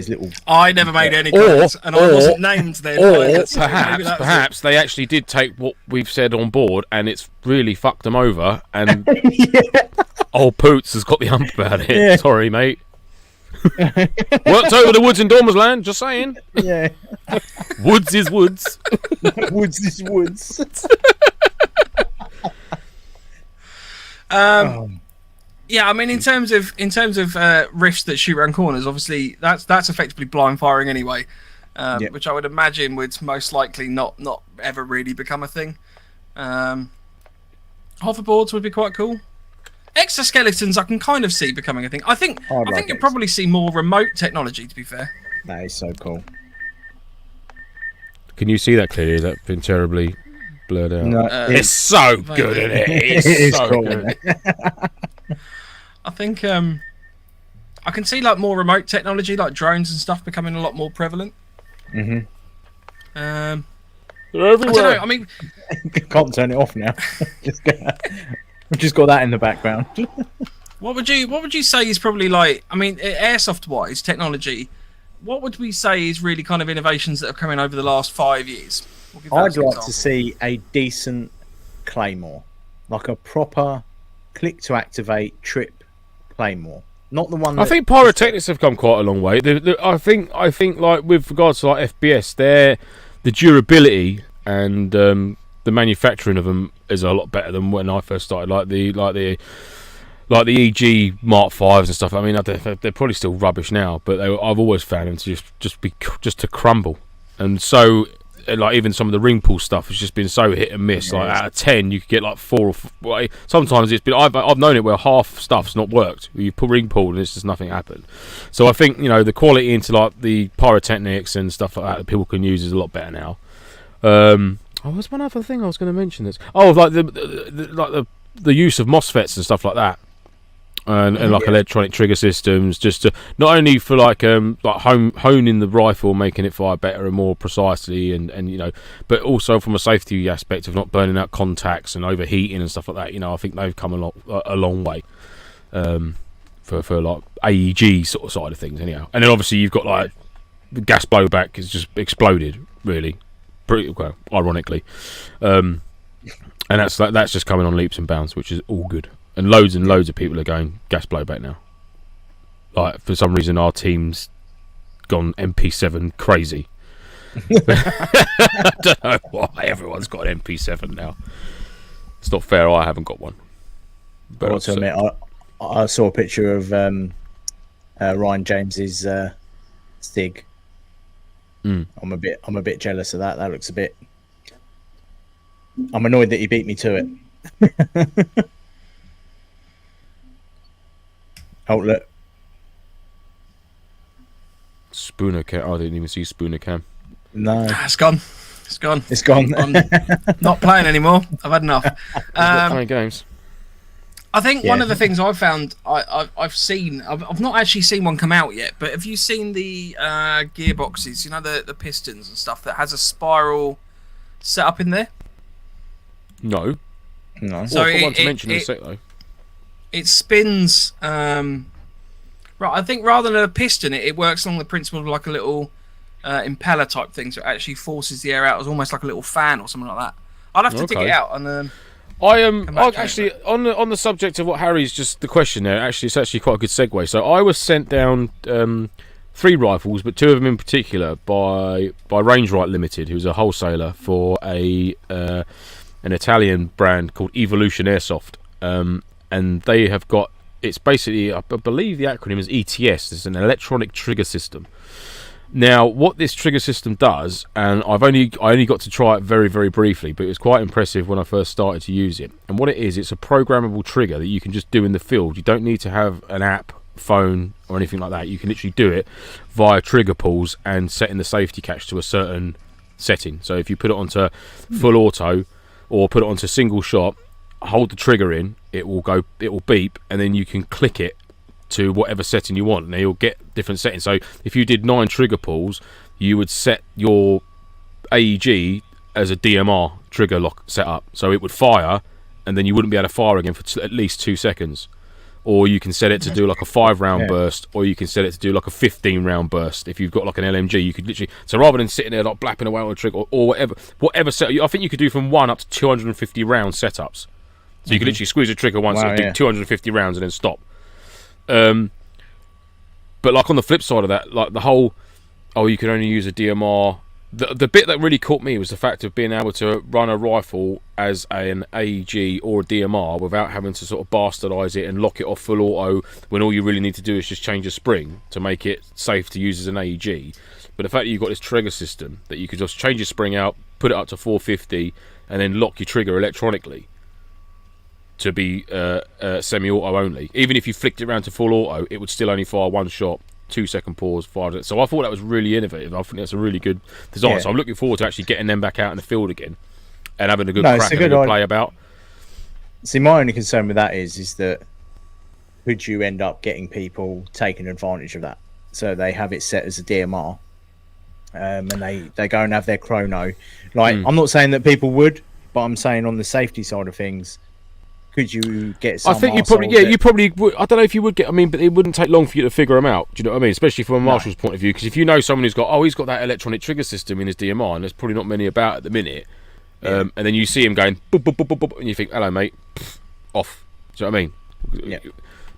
little. I never made any comments, and I wasn't named then. Or either, so maybe that was it. perhaps they actually did take what we've said on board, and it's really fucked them over. And old Poots has got the hump about it. Yeah. Sorry, mate. Worked over the woods in Dormer's Land. Just saying. Yeah, Woods is woods. woods is woods. Yeah, I mean, in terms of rifts that shoot around corners, obviously that's effectively blind firing anyway, Yep. which I would imagine would most likely not ever really become a thing. Hoverboards would be quite cool. Exoskeletons, I can kind of see becoming a thing. I think like you'll probably see more remote technology. To be fair, That is so cool. Can you see that clearly? Has that been terribly blurred out? No, It's so good, isn't it? It's it is so cool. good. Isn't it? I think I can see like more remote technology, like drones and stuff, becoming a lot more prevalent. Mhm. They're I don't know. everywhere. I mean, Can't turn it off now. We've just got that in the background. what would you say is probably like? I mean, airsoft wise, technology. What would we say is really kind of innovations that have come in over the last 5 years? We'll give that I'd as an like example. to see a decent claymore, like a proper click to activate trip claymore, not the one. I That, think pyrotechnics have come quite a long way. I think like with regards to like FPS, the durability and the manufacturing of them is a lot better than when I first started. Like the EG Mark 5s and stuff. I mean, they're probably still rubbish now, but I've always found them to just to crumble. And so, like even some of the ring pull stuff has just been so hit and miss. Yeah, like out of 10, you could get like 4 or 5. Sometimes it's been I've known it where half stuff's not worked. You put ring pull and it's just nothing happened. So I think the quality into like the pyrotechnics and stuff like that people can use is a lot better now. There's one other thing I was going to mention. Like the use of MOSFETs and stuff like that. and like electronic trigger systems, just to not only for like honing the rifle, making it fire better and more precisely, and you know, but also from a safety aspect of not burning out contacts and overheating and stuff like that. You know, I think they've come a long way for like AEG sort of side of things, anyhow. And then obviously you've got like the gas blowback has just exploded, really, pretty well, ironically, and that's just coming on leaps and bounds, which is all good. And loads of people are going gas blowback now. Like, for some reason, our team's gone MP7 crazy. I don't know why everyone's got an MP7 now. It's not fair. I haven't got one. But I to admit, I saw a picture of Ryan James's Stig. I'm a bit jealous of that. That looks a bit. I'm annoyed that he beat me to it. Oh, look. Spooner cam. I didn't even see Spooner cam. No. It's gone. It's gone. It's gone. I'm not playing anymore. I've had enough. Playing games. I think one of the things I've found, I've seen, I've not actually seen one come out yet, but have you seen the gearboxes, you know, the pistons and stuff that has a spiral set up in there? No. So I've got one to mention in a sec, though. It spins, right, I think rather than a piston, it works along the principle of like a little impeller type thing, so it actually forces the air out as almost like a little fan or something like that. I'd have to dig it out and actually on the subject of what Harry's just the question there. Actually, it's actually quite a good segue. So I was sent down 3 rifles, but 2 of them in particular by Range Right Limited, who's a wholesaler for an Italian brand called Evolution Airsoft. And they have got, it's basically, I believe the acronym is ETS. It's an electronic trigger system. Now, what this trigger system does, and I only got to try it very, very briefly, but it was quite impressive when I first started to use it. And what it is, it's a programmable trigger that you can just do in the field. You don't need to have an app, phone, or anything like that. You can literally do it via trigger pulls and setting the safety catch to a certain setting. So if you put it onto full auto or put it onto single shot, hold the trigger in, it will beep, and then you can click it to whatever setting you want, and you'll get different settings. So if you did 9 trigger pulls, you would set your AEG as a DMR trigger lock setup, so it would fire, and then you wouldn't be able to fire again for at least 2 seconds. Or you can set it to do like a 5-round burst, or you can set it to do like a 15-round burst. If you've got like an LMG, you could literally, so rather than sitting there like blapping away on the trigger or whatever set, I think you could do from 1 up to 250 round setups. So you can literally squeeze the trigger once and do 250 rounds and then stop. But like on the flip side of that, like the whole, you can only use a DMR. The bit that really caught me was the fact of being able to run a rifle as an AEG or a DMR without having to sort of bastardise it and lock it off full auto when all you really need to do is just change a spring to make it safe to use as an AEG. But the fact that you've got this trigger system that you could just change your spring out, put it up to 450, and then lock your trigger electronically to be semi-auto only. Even if you flicked it around to full auto, it would still only fire 1 shot, 2-second pause, fire. So I thought that was really innovative. I think that's a really good design. Yeah. So I'm looking forward to actually getting them back out in the field again and having a good crack and a good play about. See, my only concern with that is that could you end up getting people taking advantage of that? So they have it set as a DMR, and they go and have their chrono. Like, I'm not saying that people would, but I'm saying on the safety side of things, could you get some? I think you probably would. I don't know if you would get. I mean, but it wouldn't take long for you to figure them out. Do you know what I mean? Especially from a marshal's point of view, because if you know someone who's got, he's got that electronic trigger system in his DMR, and there's probably not many about at the minute. And then you see him going, boop, boop, boop, boop, boop, and you think, hello, mate, off. Do you know what I mean? Yeah.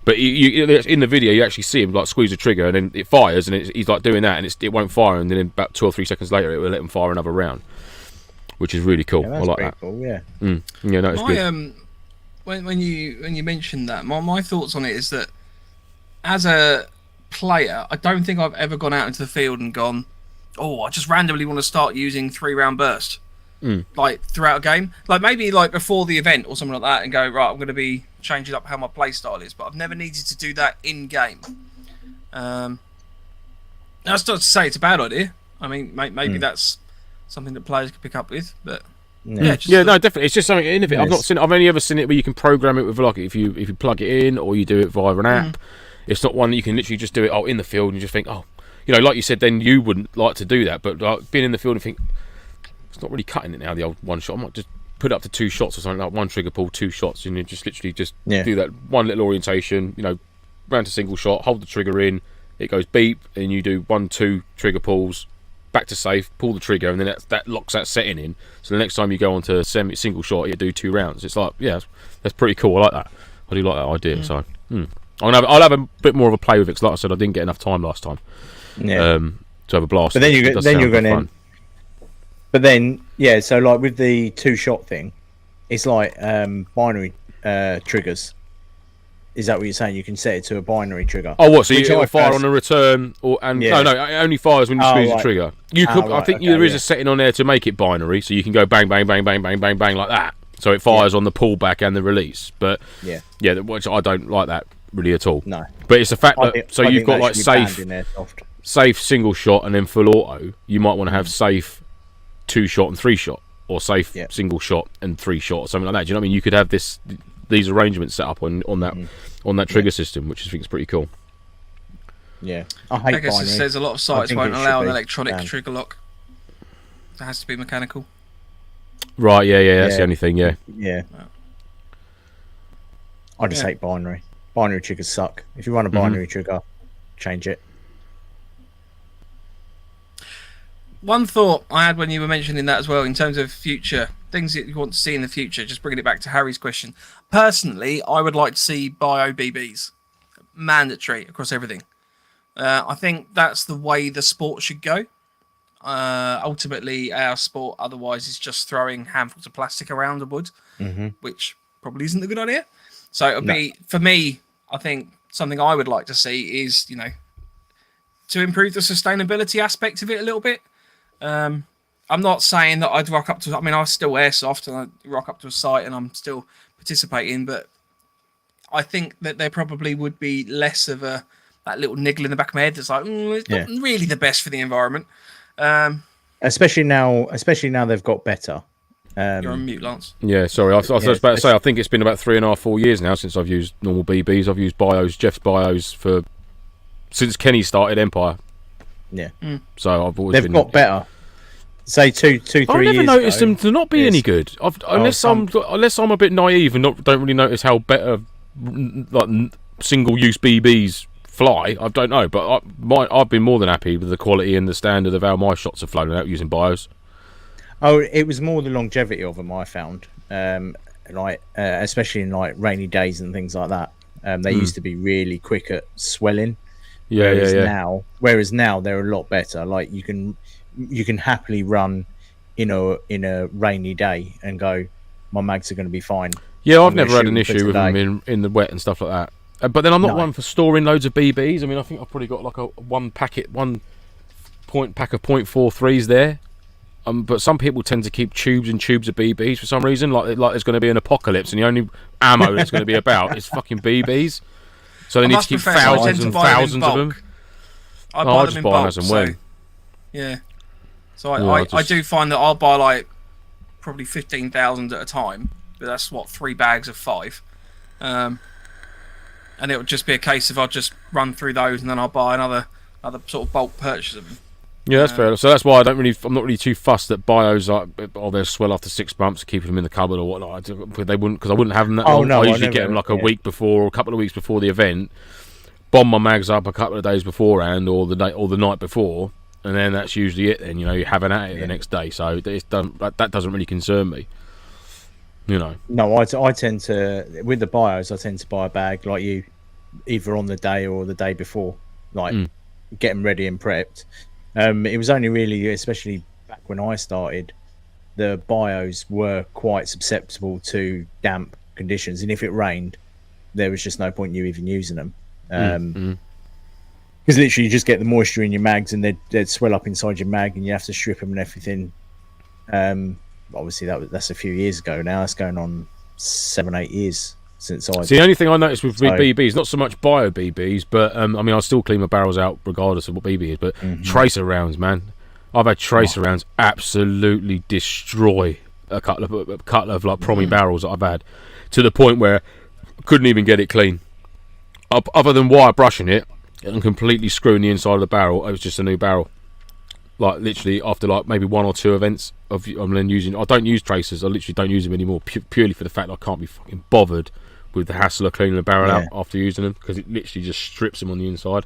But you in the video, you actually see him like squeeze the trigger, and then it fires, and he's like doing that, and it won't fire, and then about 2 or 3 seconds later, it will let him fire another round, which is really cool. I like that. Cool, yeah. Yeah, no, it's good. When you mentioned that, my thoughts on it is that as a player, I don't think I've ever gone out into the field and gone, I just randomly want to start using 3-round burst, like throughout a game. Like maybe like before the event or something like that, and go, right, I'm going to be changing up how my play style is. But I've never needed to do that in game. That's not to say it's a bad idea. I mean, maybe that's something that players can pick up with, but. Yeah, no, definitely. It's just something innovative. I've not seen. I've only ever seen it where you can program it with like if you plug it in or you do it via an app. It's not one that you can literally just do it in the field and just think, like you said, then you wouldn't like to do that. But like being in the field and think it's not really cutting it now. The old one shot. I might just put it up to 2 shots or something, like one trigger pull, 2 shots, and you just literally do that one little orientation. Round to single shot, hold the trigger in, it goes beep, and you do 1, 2 trigger pulls. Back to safe, pull the trigger, and then that locks that setting in. So the next time you go on to single shot, you do 2 rounds. It's like, that's pretty cool. I like that. I do like that idea. So I'll have a bit more of a play with it. Because like I said, I didn't get enough time last time. To have a blast. But then you're going in. But then so like with the 2-shot thing, it's like binary triggers. Is that what you're saying? You can set it to a binary trigger. Oh, what? So you fire on a return, no, it only fires when you squeeze the trigger. I think there is a setting on there to make it binary, so you can go bang, bang, bang, bang, bang, bang, bang like that. So it fires on the pullback and the release. But which I don't like that really at all. No, but it's the fact that you've got like safe single shot and then full auto. You might want to have safe 2-shot and 3-shot, or safe single shot and 3-shot, or something like that. Do you know what I mean? You could have these arrangements set up on that trigger system, which I think is pretty cool. Yeah, I guess it says a lot of sites won't allow an electronic trigger lock. It has to be mechanical. Right, that's the only thing, Yeah. I just hate binary. Binary triggers suck. If you run a binary trigger, change it. One thought I had when you were mentioning that as well, in terms of future things that you want to see in the future, just bringing it back to Harry's question. Personally, I would like to see bio BBs mandatory across everything. I think that's the way the sport should go. Ultimately, our sport otherwise is just throwing handfuls of plastic around the wood, which probably isn't a good idea. So it'll be, for me, I think something I would like to see is, to improve the sustainability aspect of it a little bit. I'm not saying that I'd rock up to, I still airsoft and I rock up to a site and I'm still participating, but I think that there probably would be less of that little niggle in the back of my head that's like, it's not really the best for the environment. Especially now they've got better. You're on mute, Lance. Yeah, sorry. I was about to say, I think it's been about 3.5, 4 years now since I've used normal BBs. I've used bios, Jeff's bios, since Kenny started Empire. Yeah. So I've always they've got better. Say 3 years ago. I've never noticed them to not be any good. Unless I'm a bit naive and don't really notice how better single-use BBs fly. I don't know, but I've been more than happy with the quality and the standard of how my shots have flown out using bios. Oh, it was more the longevity of them I found, especially in like rainy days and things like that. They used to be really quick at swelling. Whereas now they're a lot better. Like you can happily run in a rainy day and go, my mags are going to be fine. Yeah, I've never had an issue with them in the wet and stuff like that. But then I'm not one for storing loads of BBs. I think I've probably got like a 1 pack of 0.43s there. But some people tend to keep tubes and tubes of BBs for some reason. Like there's going to be an apocalypse and the only ammo that's going to be about is fucking BBs. So they need to keep thousands and thousands of them. I buy them just in buy bulk, as and when. Yeah. So I do find that I'll buy like probably 15,000 at a time. But that's 3 bags of 5. And it would just be a case of I'll just run through those and then I'll buy another sort of bulk purchase of them. Yeah, that's fair. So that's why I'm not really too fussed that bios they'll swell after 6 months, keeping them in the cupboard or whatnot. They wouldn't, because I wouldn't have them that long. I usually get them like a week before or a couple of weeks before the event, bomb my mags up a couple of days beforehand or the night before, and then that's usually it. Then you have an at it the next day. So that doesn't really concern me. No, I tend to, with the bios, I tend to buy a bag like you, either on the day or the day before, get them ready and prepped. It was only really, especially back when I started, the bios were quite susceptible to damp conditions, and if it rained, there was just no point in you even using them. Because literally you just get the moisture in your mags and they'd swell up inside your mag and you have to strip them and everything. Obviously that's a few years ago now. It's going on 7-8 years since I... See, the only thing I noticed with BBs, not so much bio BBs, but I still clean my barrels out regardless of what BB is, but tracer rounds, man. I've had tracer rounds absolutely destroy a couple of like prommy barrels that I've had, to the point where I couldn't even get it clean. Other than wire brushing it and completely screwing the inside of the barrel, it was just a new barrel. Like literally after like maybe 1 or 2 events I'm then using. I don't use tracers. I literally don't use them anymore purely for the fact that I can't be fucking bothered with the hassle of cleaning the barrel out after using them, because it literally just strips them on the inside.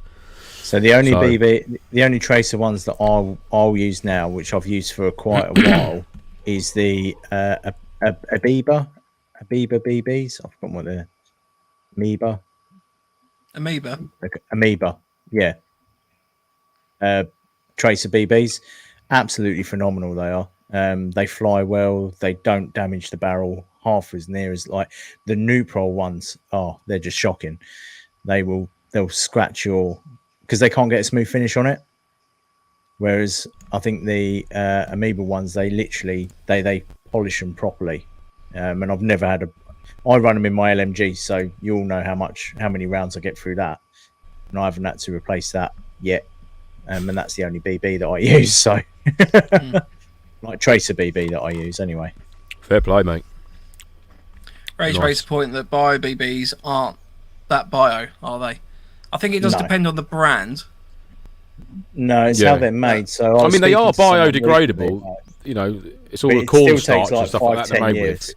So the only tracer ones that I'll use now, which I've used for quite a while, is the Amoeba BBs. I've forgotten what they're. Amoeba, yeah. Tracer BBs, absolutely phenomenal they are. They fly well, they don't damage the barrel half as near as like the Nuprol ones. They're just shocking. They'll scratch because they can't get a smooth finish on it, whereas I think the Amoeba ones, they literally they polish them properly. And I've never had I run them in my LMG, so you all know how many rounds I get through that, and I haven't had to replace that yet. And that's the only BB that I use. So, like tracer BB that I use anyway. Fair play, mate. Rage raised the point that bio BBs aren't that bio, are they? I think it does depend on the brand. No, it's how they're made. So I mean, they are biodegradable. You know, it's all the cornstarch and stuff like that they're made with.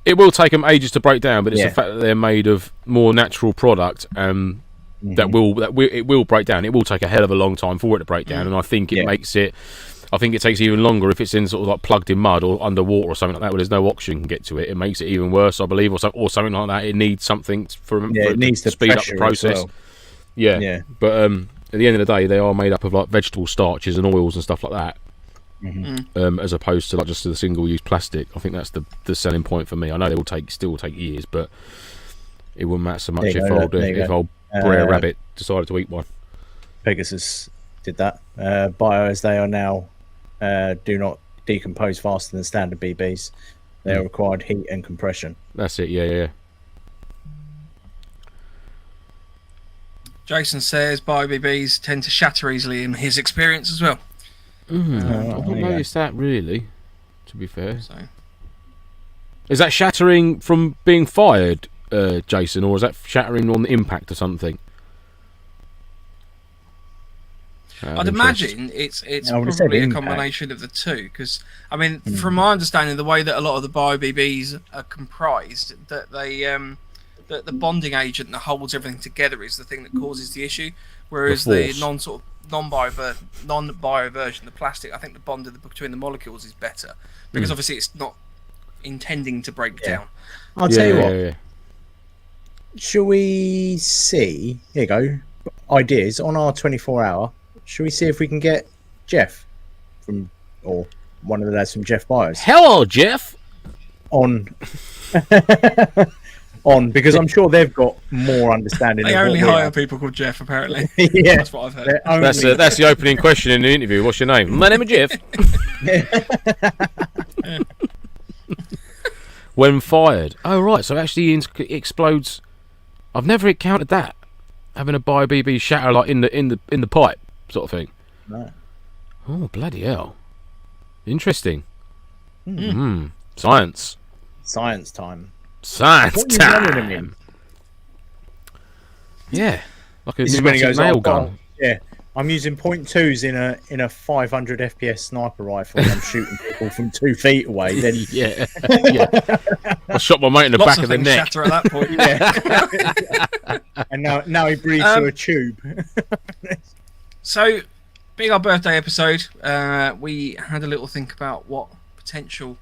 It will take them ages to break down, but it's the fact that they're made of more natural product. It will break down. It will take a hell of a long time for it to break down, and I think it makes it. I think it takes even longer if it's in sort of like plugged in mud or underwater or something like that, where there's no oxygen can get to it. It makes it even worse, I believe, or something like that. It needs something for it needs to speed up the process. Well. Yeah. But at the end of the day, they are made up of like vegetable starches and oils and stuff like that. As opposed to like just the single-use plastic. I think that's the selling point for me. I know they will still take years, but it wouldn't matter so much if old Brer Rabbit decided to eat one. Pegasus did that. Bio as they are now do not decompose faster than standard BBs. They are required heat and compression. That's it. Yeah. Jason says bio BBs tend to shatter easily in his experience as well. I've not noticed that really, to be fair. Is that shattering from being fired, Jason, or is that shattering on the impact or something? I'd imagine it's probably a combination of the two, because I mean, from my understanding, the way that a lot of the bio BBs are comprised, that that the bonding agent that holds everything together is the thing that causes the issue, whereas the non-bio version, the plastic, I think the bond between the molecules is better, because obviously it's not intending to break down. I'll tell you what. Shall we see? Here you go. Ideas on our 24-hour. Shall we see if we can get Jeff or one of the lads from Jeff Byers? Hello, Jeff. On because I'm sure they've got more understanding. They only hire people called Jeff, apparently. Yeah, that's what I've heard. That's the opening question in the interview. What's your name? My name is Jeff. When fired. Oh right, so actually it explodes. I've never encountered that. Having a bio BB shatter like in the pipe sort of thing. No. Oh bloody hell! Interesting. Science. Science time. Science time. Yeah, like a pneumatic nail gun. Yeah, I'm using .2s in a 500 FPS sniper rifle. And I'm shooting people from 2 feet away. Then yeah. I shot my mate in the back of the neck. Shatter at that point. And now he breathes through a tube. So, being our birthday episode, we had a little think about what potential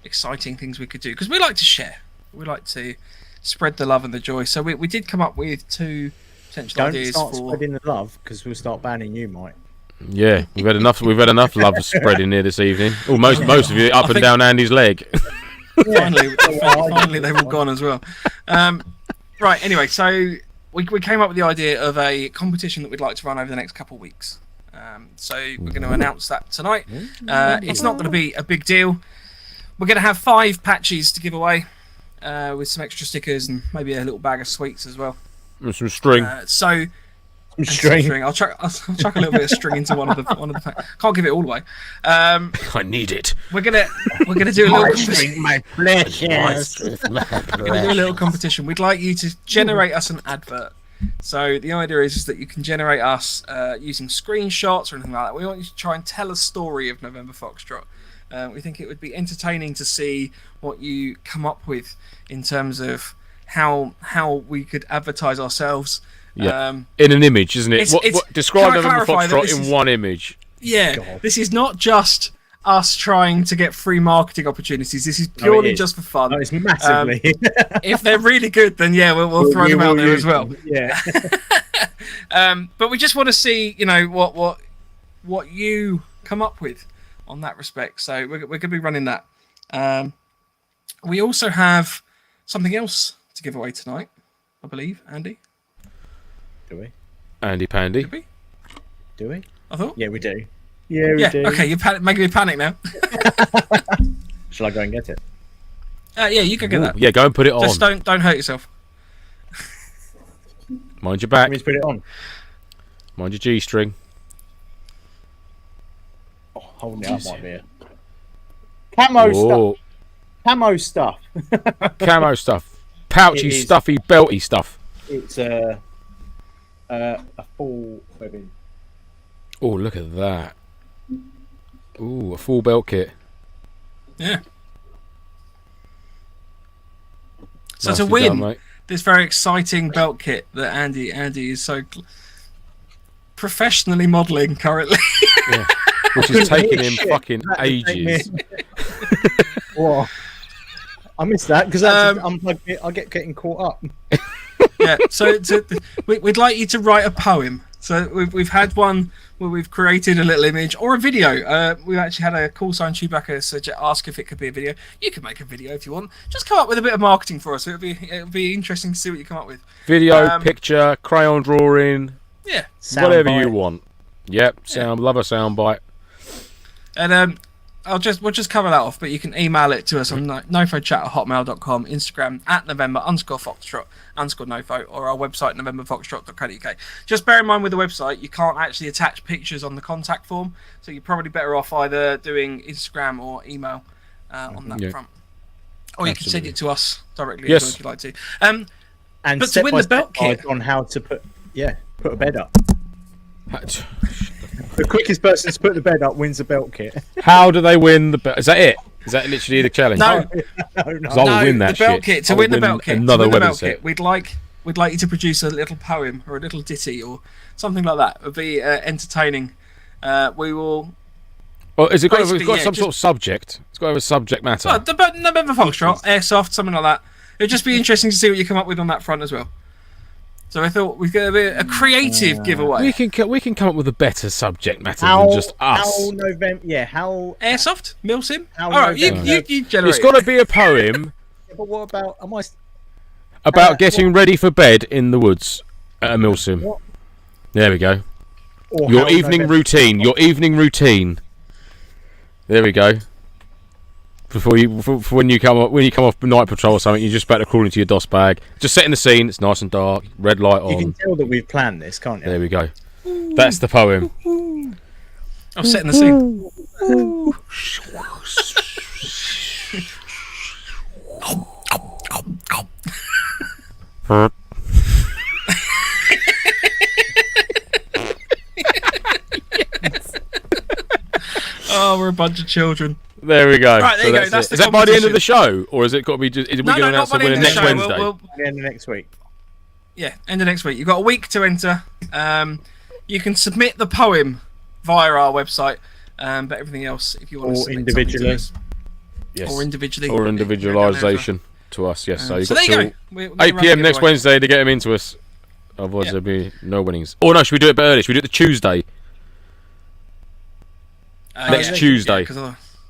exciting things we could do, because we like to share. We like to spread the love and the joy. So we did come up with 2 potential ideas. Don't start spreading the love, because we'll start banning you, Mike. Yeah, we've had enough love spreading here this evening. Oh, most of you up and down Andy's leg. Finally, they've all gone as well. Right. Anyway, so we came up with the idea of a competition that we'd like to run over the next couple of weeks. So we're going to announce that tonight. It's not going to be a big deal. We're going to have 5 patches to give away. With some extra stickers and maybe a little bag of sweets as well. And some string. So And string. I'll chuck a little bit of string into one of the can't give it all away. I need it. We're gonna do a little competition. My pleasure. We're gonna do a little competition. We'd like you to generate us an advert. So the idea is that you can generate us using screenshots or anything like that. We want you to try and tell a story of November Foxtrot. We think it would be entertaining to see what you come up with in terms of how we could advertise ourselves. Yeah. In an image, isn't it? What describe November Foxtrot in one image. Yeah. God. This is not just us trying to get free marketing opportunities. This is purely just for fun. No, it's massively. If they're really good, then yeah, we'll throw them out there as well. Yeah. But we just want to see, what you come up with on that respect. So we're going to be running that. We also have something else to give away tonight, I believe, Andy. Do we? Andy Pandy. Do we? I thought. Yeah, we do. Yeah, we do. Okay, you're making me panic now. Shall I go and get it? Yeah, you can get that. Yeah, go and put it on. Just don't hurt yourself. Mind your back. Let me put it on. Mind your G-string. Oh, holding it up might be it. Camo stuff. Camo stuff. Camo stuff. Pouchy, stuffy, belty stuff. It's a full webbing. Oh, look at that. Ooh, a full belt kit. Yeah. So to win this very exciting belt kit that Andy is so professionally modelling currently. Yeah. Which is taking him fucking ages. Whoa. I missed that because I get getting caught up. Yeah, so we'd like you to write a poem. So we've had one where we've created a little image or a video. We've actually had a call sign Chewbacca ask if it could be a video. You can make a video if you want. Just come up with a bit of marketing for us. It'll be interesting to see what you come up with. Video, picture, crayon drawing. Yeah, whatever you want. Yep, love a soundbite. And we'll just cover that off, but you can email it to us on nofochat@hotmail.com, Instagram @November_Foxtrot_NoFo, or our website novemberfoxtrot.co.uk. Just bear in mind with the website, you can't actually attach pictures on the contact form, so you're probably better off either doing Instagram or email on that front. Or you can send it to us directly if you'd like to. And but to win the belt kit on how to put a bed up. The quickest person to put the bed up wins the belt kit. How do they win the belt? Is that it? Is that literally the challenge? No. I'll win that the belt kit. To win the belt kit, another wedding set. We'd like you to produce a little poem or a little ditty or something like that. It would be entertaining. We will. Well, it's got some sort of subject. It's got to have a subject matter. Well, the November Foxtrot, airsoft, something like that. It'd just be interesting to see what you come up with on that front as well. So I thought we'd get a creative giveaway. We can come up with a better subject matter than just us. How airsoft, milsim. All right, you generate. It's got to be a poem. But what about about getting ready for bed in the woods at a milsim? What? There we go. Your evening routine. There we go. For when you come off night patrol or something, you're just about to crawl into your DOS bag. Just setting the scene. It's nice and dark. Red light on. You can tell that we've planned this, can't you? There we go. That's the poem. I'm setting the scene. Oh, we're a bunch of children. There we go. Right, there you go. That's is that by the end of the show, or is it got to be just? Is we going to announce the winner next Wednesday? The end of next week. Yeah, end of next week. You've got a week to enter. You can submit the poem via our website, but everything else, if you want to submit individually, yes, or individually, or individualisation to us, yes. So you've got there you till 8 p.m. next Wednesday to get them into us. Otherwise, there'll be no winnings. Oh no, should we do it a bit early? Should we do it the Tuesday? Next Tuesday.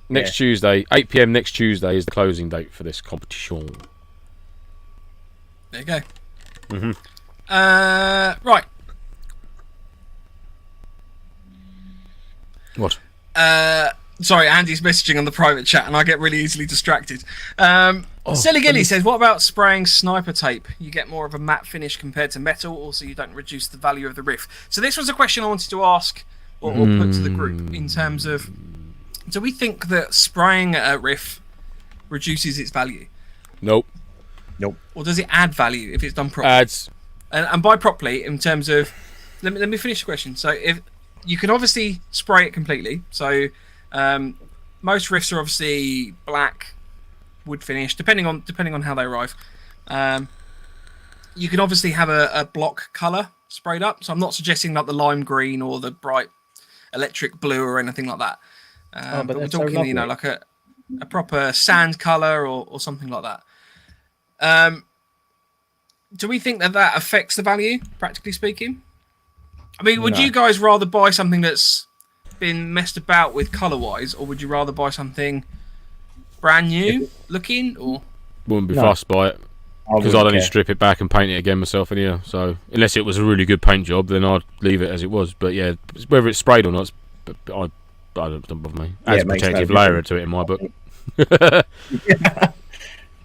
Next Tuesday, 8 p.m. next Tuesday is the closing date for this competition. There you go. Right. What? Sorry, Andy's messaging on the private chat, and I get really easily distracted. Silly Gilly says, what about spraying sniper tape? You get more of a matte finish compared to metal, also you don't reduce the value of the riff. So this was a question I wanted to ask or put to the group in terms of, do we think that spraying a riff reduces its value? Nope. Or does it add value if it's done properly? Adds. And by properly, in terms of, let me finish the question. So if you can obviously spray it completely. So most riffs are obviously black, wood finish, depending on how they arrive. You can obviously have a block color sprayed up. So I'm not suggesting like the lime green or the bright electric blue or anything like that. But we're talking, so like a proper sand color or something like that. Do we think that affects the value, practically speaking? I mean, would you guys rather buy something that's been messed about with color-wise, or would you rather buy something brand new looking? Or wouldn't be fussed by it, because I'd only strip it back and paint it again myself in here. So unless it was a really good paint job, then I'd leave it as it was. But yeah, whether it's sprayed or not, I don't bother me. Adds a protective layer to it in my book.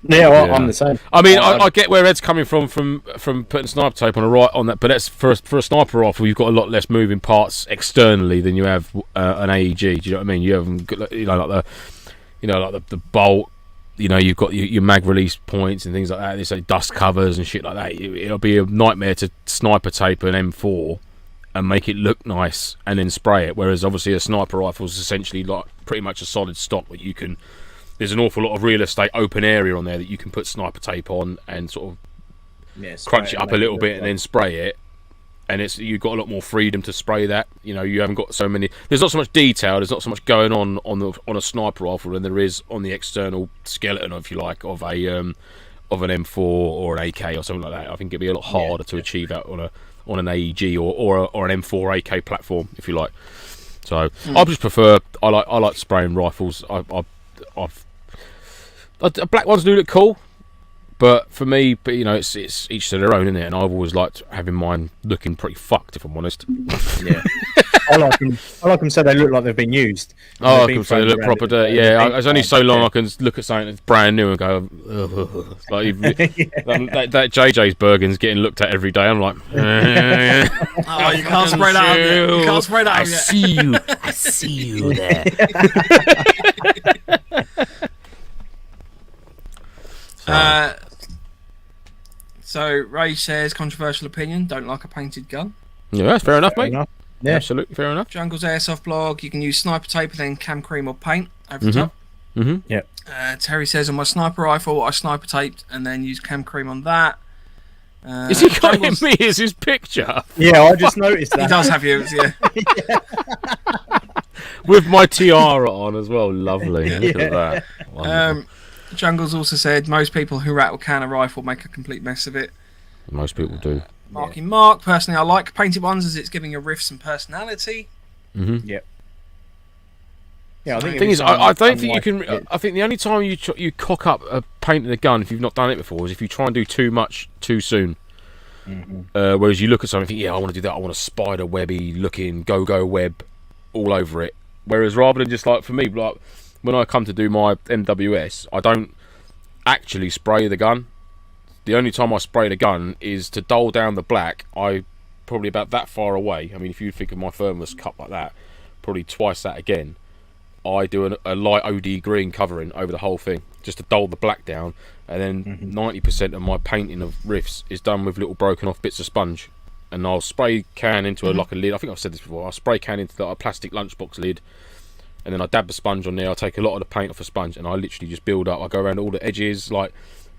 Yeah, I'm the same. I mean, I get where Ed's coming from putting sniper tape on that, but that's for a sniper rifle. You've got a lot less moving parts externally than you have an AEG. Do you know what I mean? You haven't got, like the bolt. You've got your mag release points and things like that. There's like dust covers and shit like that. It'll be a nightmare to sniper tape an M4 and make it look nice and then spray it. Whereas obviously a sniper rifle is essentially like pretty much a solid stock that you can. There's an awful lot of real estate, open area on there that you can put sniper tape on and sort of crunch it up a little bit and then spray it. And you've got a lot more freedom to spray that. You haven't got so many. There's not so much detail. There's not so much going on a sniper rifle than there is on the external skeleton, if you like, of an M4 or an AK or something like that. I think it'd be a lot harder to achieve that on an AEG or an M4 AK platform, if you like. So I just prefer. I like spraying rifles. Black ones do look cool, but for me, it's each to their own, isn't it? And I've always liked having mine looking pretty fucked, if I'm honest. Yeah, I like them so they look like they've been used. I can say they look proper dirty. Yeah, it's only so long I can look at something that's brand new and go, ugh. Like that JJ's Bergen's getting looked at every day. I'm like, oh, you can't spray that. You can't spray that. I see you there. So Ray says, controversial opinion, don't like a painted gun. Yeah, that's fair enough, mate. Yeah, absolutely fair enough. Jungle's Airsoft blog, you can use sniper tape and then cam cream or paint over the top. Yeah. Terry says, on my sniper rifle, I sniper taped and then used cam cream on that. Is he got me as his picture? Yeah, I just noticed that. He does have you, yeah. With my tiara on as well. Lovely. Look at that. Wonderful. Jungle's also said most people who rattle can a rifle make a complete mess of it. Most people do. Mark, personally, I like painted ones as it's giving a riff some personality. Yeah. Yeah, I think the thing is, I don't think you can. I think the only time you cock up a paint in a gun if you've not done it before is if you try and do too much too soon. Whereas you look at something and think, yeah, I want to do that. I want a spider webby looking go web all over it. Whereas rather than just like for me, like when I come to do my MWS, I don't actually spray the gun. The only time I spray the gun is to dull down the black. I probably about that far away. I mean, if you think of my thermos cup like that, probably twice that again. I do a light OD green covering over the whole thing just to dull the black down, and then 90% of my painting of riffs is done with little broken off bits of sponge, and I'll spray can into like a lid. I think I've said this before. I'll spray can into like a plastic lunchbox lid, and then I dab the sponge on there. I'll take a lot of the paint off a sponge, and I literally just build up. I go around all the edges, like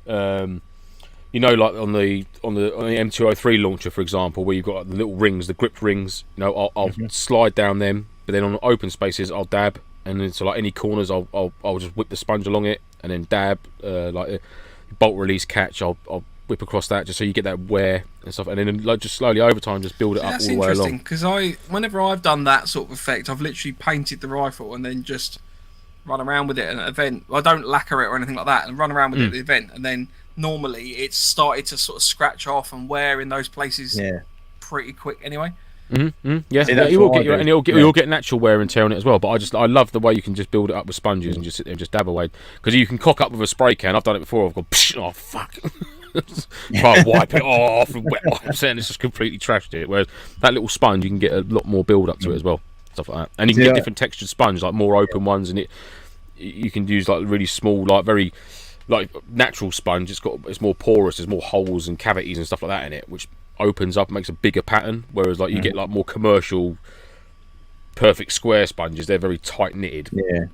like on the M203 launcher, for example, where you've got the little rings, the grip rings. I'll slide down them, but then on open spaces I'll dab. And then so like any corners, I'll just whip the sponge along it, and then dab like a bolt release catch. I'll whip across that just so you get that wear and stuff, and then like just slowly over time just build it up all the way along. That's interesting because whenever I've done that sort of effect, I've literally painted the rifle and then just run around with it at an event. I don't lacquer it or anything like that, and run around with it at the event, and then normally it's started to sort of scratch off and wear in those places pretty quick anyway. Yeah, See, yeah, that's you will what I get your, do. and you'll get Yeah. you'll get natural wear and tear on it as well. But I love the way you can just build it up with sponges and just sit there and just dab away, because you can cock up with a spray can. I've done it before. I've gone, psh, oh fuck, try and wipe it off and wet wipes it, and it's just completely trashed it. Whereas that little sponge, you can get a lot more build up to it as well, stuff like that. And you can get different textured sponge, like more open ones, and you can use like really small, like very like natural sponge. It's more porous. There's more holes and cavities and stuff like that in it, which opens up, makes a bigger pattern. Whereas like you get like more commercial, perfect square sponges. They're very tight knitted. Yeah.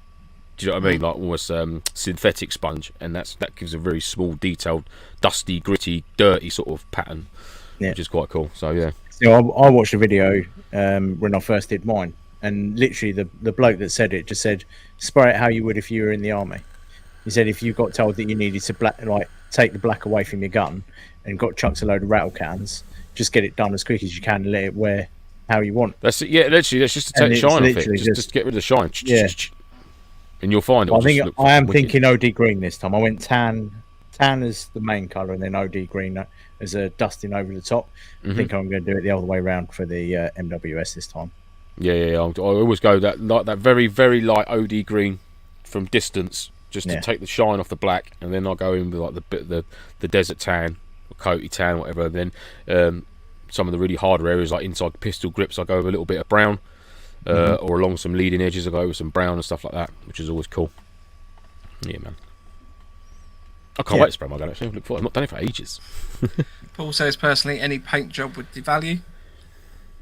Do you know what I mean? Like almost synthetic sponge, and that gives a very small, detailed, dusty, gritty, dirty sort of pattern, which is quite cool. So yeah. So I watched a video when I first did mine, and literally the bloke that said it just said, spray it how you would if you were in the army. He said if you got told that you needed to take the black away from your gun and got chucked a load of rattle cans, just get it done as quick as you can and let it wear how you want. That's it. Yeah, literally, that's just to take the shine off it. Just get rid of the shine. Yeah. And you'll find it. I think I am thinking OD green this time. I went tan as the main colour, and then OD green as a dusting over the top. I think I'm going to do it the other way around for the MWS this time. Yeah. I always go that very, very light OD green from distance, just to take the shine off the black, and then I'll go in with like the desert tan or coaty tan, whatever. And then some of the really harder areas, like inside the pistol grips, I go with a little bit of brown. Or along some leading edges, I go with some brown and stuff like that, which is always cool. Yeah, man. I can't wait to spray my gun, actually. Look forward. I've not done it for ages. Paul says, personally, any paint job would devalue.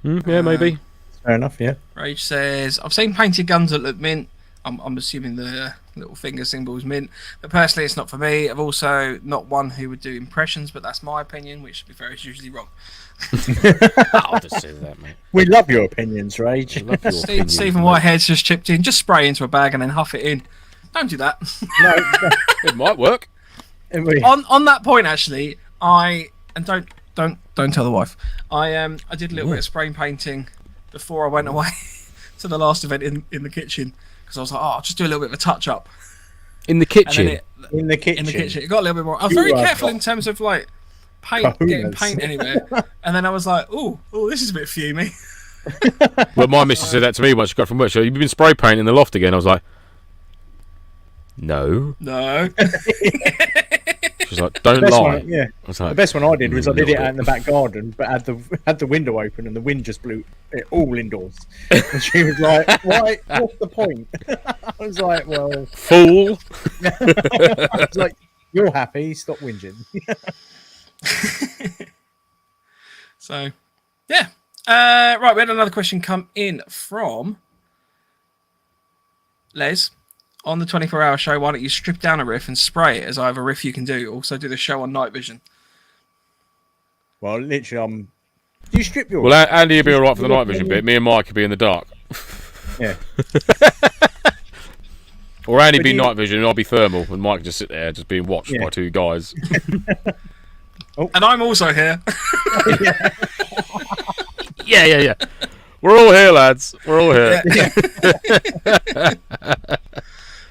Yeah, maybe. Fair enough, yeah. Rage says, I've seen painted guns that look mint. I'm assuming the little finger symbol is mint. But personally, it's not for me. I've also not one who would do impressions, but that's my opinion, which, to be fair, is usually wrong. I'll just say that, mate. We love your opinions, Rage. Stephen Whitehead's just chipped in. Just spray into a bag and then huff it in. Don't do that. No, it might work. On that point, actually, don't tell the wife. I did a little bit of spray painting before I went away to the last event in the kitchen, because I was like, I'll just do a little bit of a touch up in the kitchen. In the kitchen. It got a little bit more. I was very careful in terms of like getting paint anywhere, and then I was like, oh, this is a bit fumey. Well, my missus said that to me once she got from work. She said, "You've been spray painting in the loft again." I was like, no. She's like, don't lie. Yeah. Like, the best one I did was I did it out in the back garden, but had the window open and the wind just blew it all indoors. And she was like, "Why? What's the point?" I was like, "Well, fool." I was like, "You're happy. Stop whinging." So, yeah. Right, we had another question come in from Les. On the 24-hour show, why don't you strip down a riff and spray it, as I have a riff you can do. Also do the show on night vision. Well, literally, do you strip your... Well, Andy will be alright for the night vision bit. Me and Mike will be in the dark. Yeah. Or Andy be night vision and I'll be thermal, and Mike just sit there just being watched by two guys. And I'm also here. Yeah. We're all here, lads. We're all here.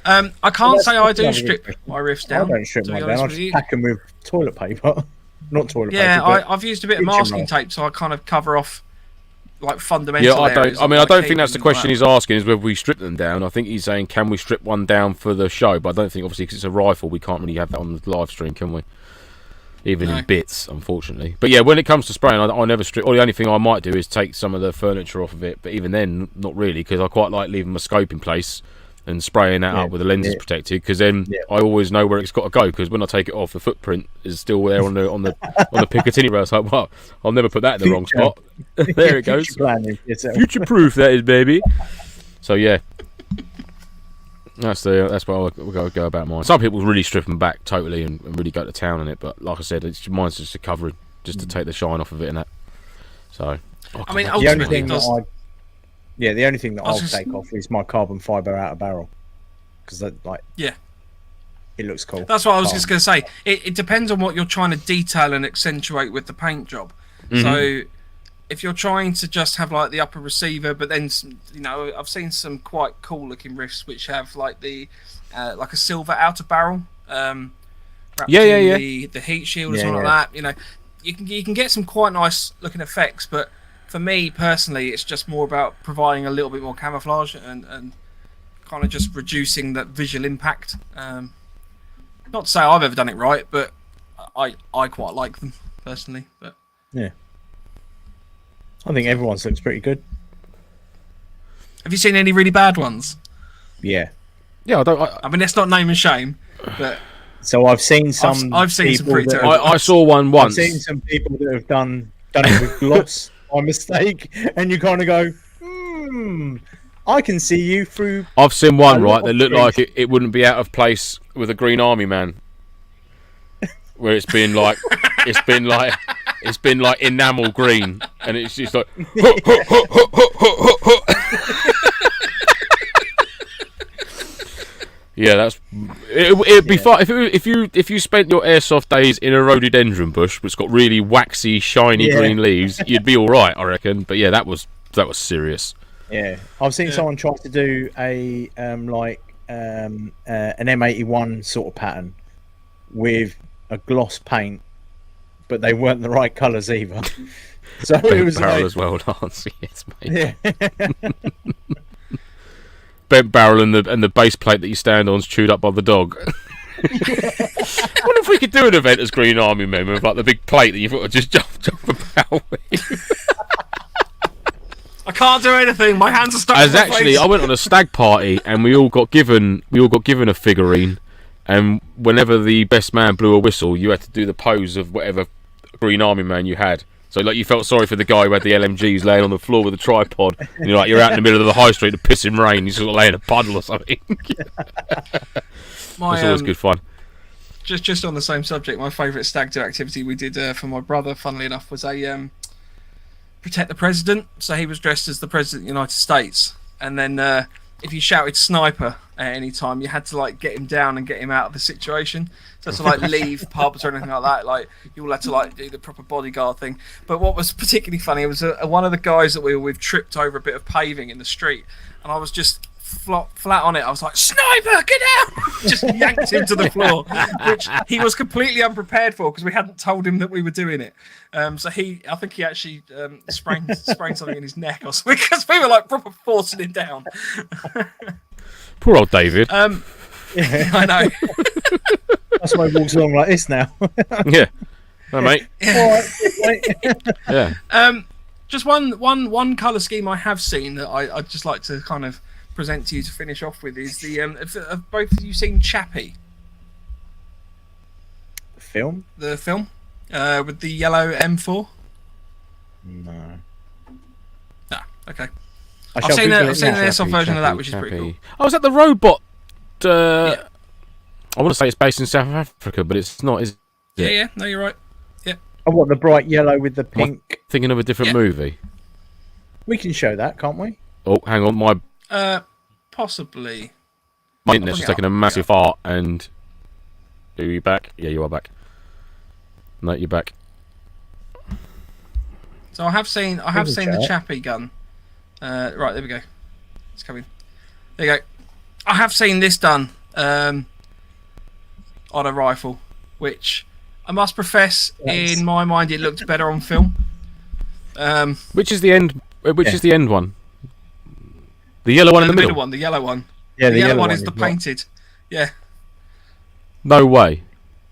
I can't say I do strip my riffs down. I don't strip mine down. I just pack them with toilet paper. Not toilet paper. Yeah, I've used a bit of masking tape, so I kind of cover off like fundamental. Yeah, I don't think that's the question he's asking, is whether we strip them down. I think he's saying, can we strip one down for the show? But I don't think, obviously, because it's a rifle, we can't really have that on the live stream, can we? Even in bits, unfortunately. But yeah, when it comes to spraying, I never strip. Or the only thing I might do is take some of the furniture off of it. But even then, not really, because I quite like leaving my scope in place and spraying that up with the lenses protected, because then I always know where it's got to go. Because when I take it off, the footprint is still there on the Picatinny rail. It's like, well, I'll never put that in the wrong spot. There it goes. Future proof, that is, baby. So yeah, that's why we'll go about mine. Some people really strip them back totally and really go to town on it. But like I said, mine's just a covering, just to take the shine off of it and that. So I mean, ultimately, the only thing that I'll take off is my carbon fibre outer barrel, because it looks cool. That's what I was just going to say. It depends on what you're trying to detail and accentuate with the paint job. So if you're trying to just have like the upper receiver, but then I've seen some quite cool looking riffs which have like the like a silver outer barrel. The heat shield or something like that. You can get some quite nice looking effects, but for me personally, it's just more about providing a little bit more camouflage and kind of just reducing that visual impact. Not to say I've ever done it right, but I quite like them personally. But yeah, I think everyone's looks pretty good. have you seen any really bad ones? Yeah. Yeah, I mean, it's not name and shame, but so I've seen some. I've seen some pretty terrible. terrible. I saw one once. I've seen some people that have done it with gloss by mistake, and you kind of go, I can see you through. I've seen one right that looked like it wouldn't be out of place with a Green Army man, where it's been like enamel green, and it's just like. Yeah, that's it'd be fun if you spent your airsoft days in a rhododendron bush, which got really waxy, shiny green leaves. You'd be all right, I reckon. But yeah, that was serious. Yeah, I've seen someone try to do a an M81 sort of pattern with a gloss paint, but they weren't the right colours either. So it was barrel like, as well, Lance. Yes, mate. yeah. Bent barrel and the base plate that you stand on's chewed up by the dog. I wonder if we could do an event as Green Army men with like the big plate that you've got to just jump about with. I can't do anything. My hands are stuck. I went on a stag party and we all got given a figurine, and whenever the best man blew a whistle, you had to do the pose of whatever Green Army man you had. So like you felt sorry for the guy who had the LMGs laying on the floor with a tripod, and you're out in the middle of the high street, the pissing rain, you're sort of laying in a puddle or something. It's always good fun. Just on the same subject, my favourite stag do activity we did for my brother, funnily enough, was a protect the president. So he was dressed as the president of the United States, and then if you shouted sniper at any time, you had to like get him down and get him out of the situation. So to like leave pubs or anything like that, like you all had to like do the proper bodyguard thing. But what was particularly funny was one of the guys that we were with tripped over a bit of paving in the street, and I was just flat on it. I was like, sniper, get out! Just yanked him to the floor, which he was completely unprepared for because we hadn't told him that we were doing it. So I think he actually sprained something in his neck or something because we were like proper forcing him down. Poor old David. Yeah. I know. That's why he walks along like this now. Yeah. No, mate. All right, Yeah. Just one colour scheme I have seen that I'd just like to kind of present to you to finish off with is the have both of you seen Chappie? Film? The film with the yellow M4? No. Ah, okay. I I've seen Google an it now. airsoft version of that, which is pretty cool. Oh, is that the robot? Yeah. I want to say it's based in South Africa, but it's not, is it? Yeah. No, you're right. Oh, what, the bright yellow with the pink? Thinking of a different movie. We can show that, can't we? Oh, hang on. Possibly. My internet's just taking a massive fart, and... Are you back? Yeah, you are back. No, you're back. So I have seen the Chappie gun. Right, there we go. It's coming. There you go. I have seen this done on a rifle, which I must profess, in my mind, it looked better on film. Which is the end? Which is the end one? The yellow one in the middle. The yellow one. Yeah, the yellow one is the painted. Yeah. No way.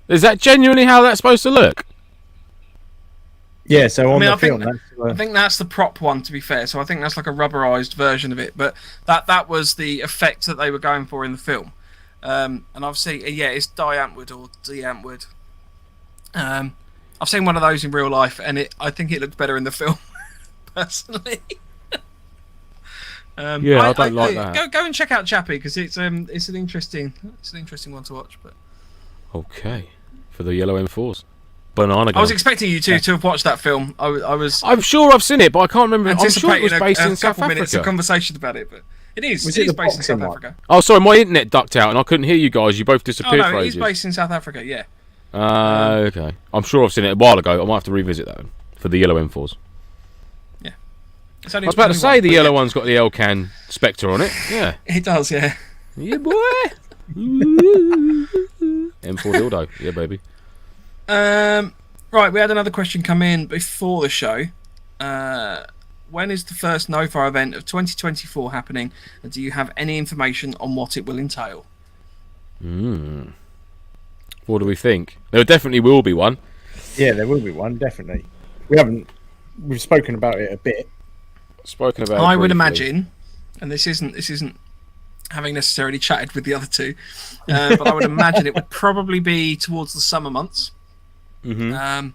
Is that genuinely how that's supposed to look? Yeah, so on the film, I think that's the prop one, to be fair. So I think that's like a rubberized version of it. But that was the effect that they were going for in the film. And obviously, it's diantwood or diantwood. I've seen one of those in real life, and I think it looked better in the film, personally. I don't like that. Go and check out Chappie because it's an interesting one to watch. But okay, for the yellow M4s, banana gun. I was expecting you to have watched that film. I was. I'm sure I've seen it, but I can't remember. I'm sure it was based in South Africa. Minutes of Africa. conversation about it, but it is. Was it it is the based in South boxing Africa. Oh, sorry, my internet ducked out and I couldn't hear you guys. You both disappeared for it ages. is based in South Africa. Yeah. Okay. I'm sure I've seen it a while ago. I might have to revisit that one for the yellow M4s. Yeah. I was about to say the yellow one's got the Elcan Spectre on it. Yeah. It does, yeah. Yeah, boy. M4 dildo. Yeah, baby. Right, we had another question come in before the show. when is the first NoFo event of 2024 happening, and do you have any information on what it will entail? What do we think? There definitely will be one. Yeah, there will be one, definitely. We've spoken about it a bit. I would imagine, and this isn't having necessarily chatted with the other two, but I would imagine it would probably be towards the summer months. Yeah.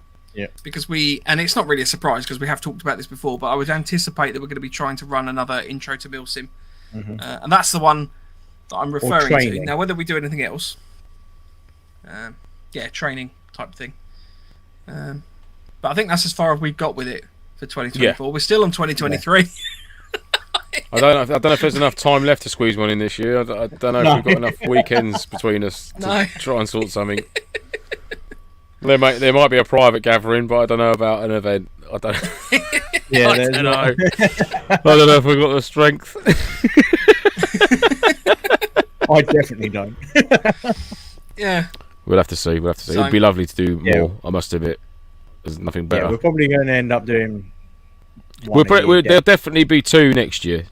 Because and it's not really a surprise because we have talked about this before, but I would anticipate that we're going to be trying to run another intro to Milsim. And that's the one that I'm referring to. Now, whether we do anything else, training type thing. But I think that's as far as we've got with it for 2024. We're still on 2023. I don't know if there's enough time left to squeeze one in this year. I don't know if we've got enough weekends between us to try and sort something. There might be a private gathering, but I don't know about an event. I don't. I don't know. I don't know if we've got the strength. I definitely don't. Yeah. We'll have to see. It'd be lovely to do more. I must admit, there's nothing better. Yeah, we're probably going to end up doing. There'll definitely be 2 next year.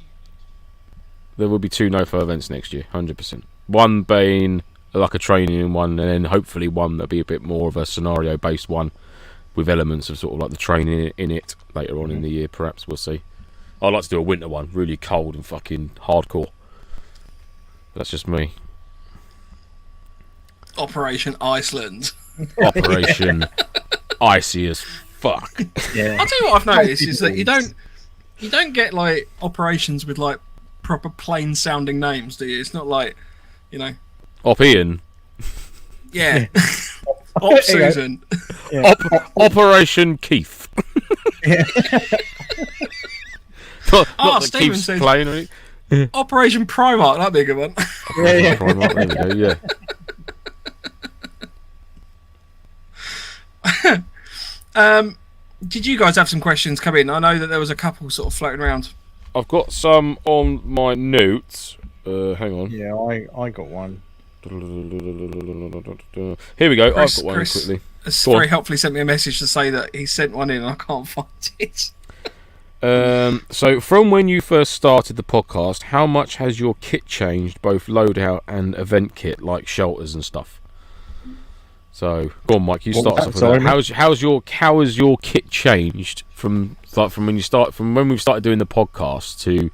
There will be 2 NoFo events next year, 100%. One being like a training one, and then hopefully one that'll be a bit more of a scenario-based one with elements of sort of like the training in it later on in the year. Perhaps we'll see. I'd like to do a winter one, really cold and fucking hardcore. That's just me. Operation Iceland. Operation Icy as fuck. Yeah. I'll tell you what I've noticed is that you don't get like operations with like proper plain sounding names, do you? It's not like, Op Ian. Yeah. Op Susan. Yeah. Operation Keith. Yeah. not that Stephen Keith's says playing, right? Operation Primark, that'd be a good one. Yeah. Primark, there we go, yeah. Did you guys have some questions come in? I know that there was a couple sort of floating around. I've got some on my notes. Hang on. Yeah, I got one. Here we go. Chris, I've got one quickly. Has very helpfully sent me a message to say that he sent one in and I can't find it. So from when you first started the podcast, how much has your kit changed, both loadout and event kit, like shelters and stuff? So go on, Mike. You start us off with that. How has your kit changed from when we've started doing the podcast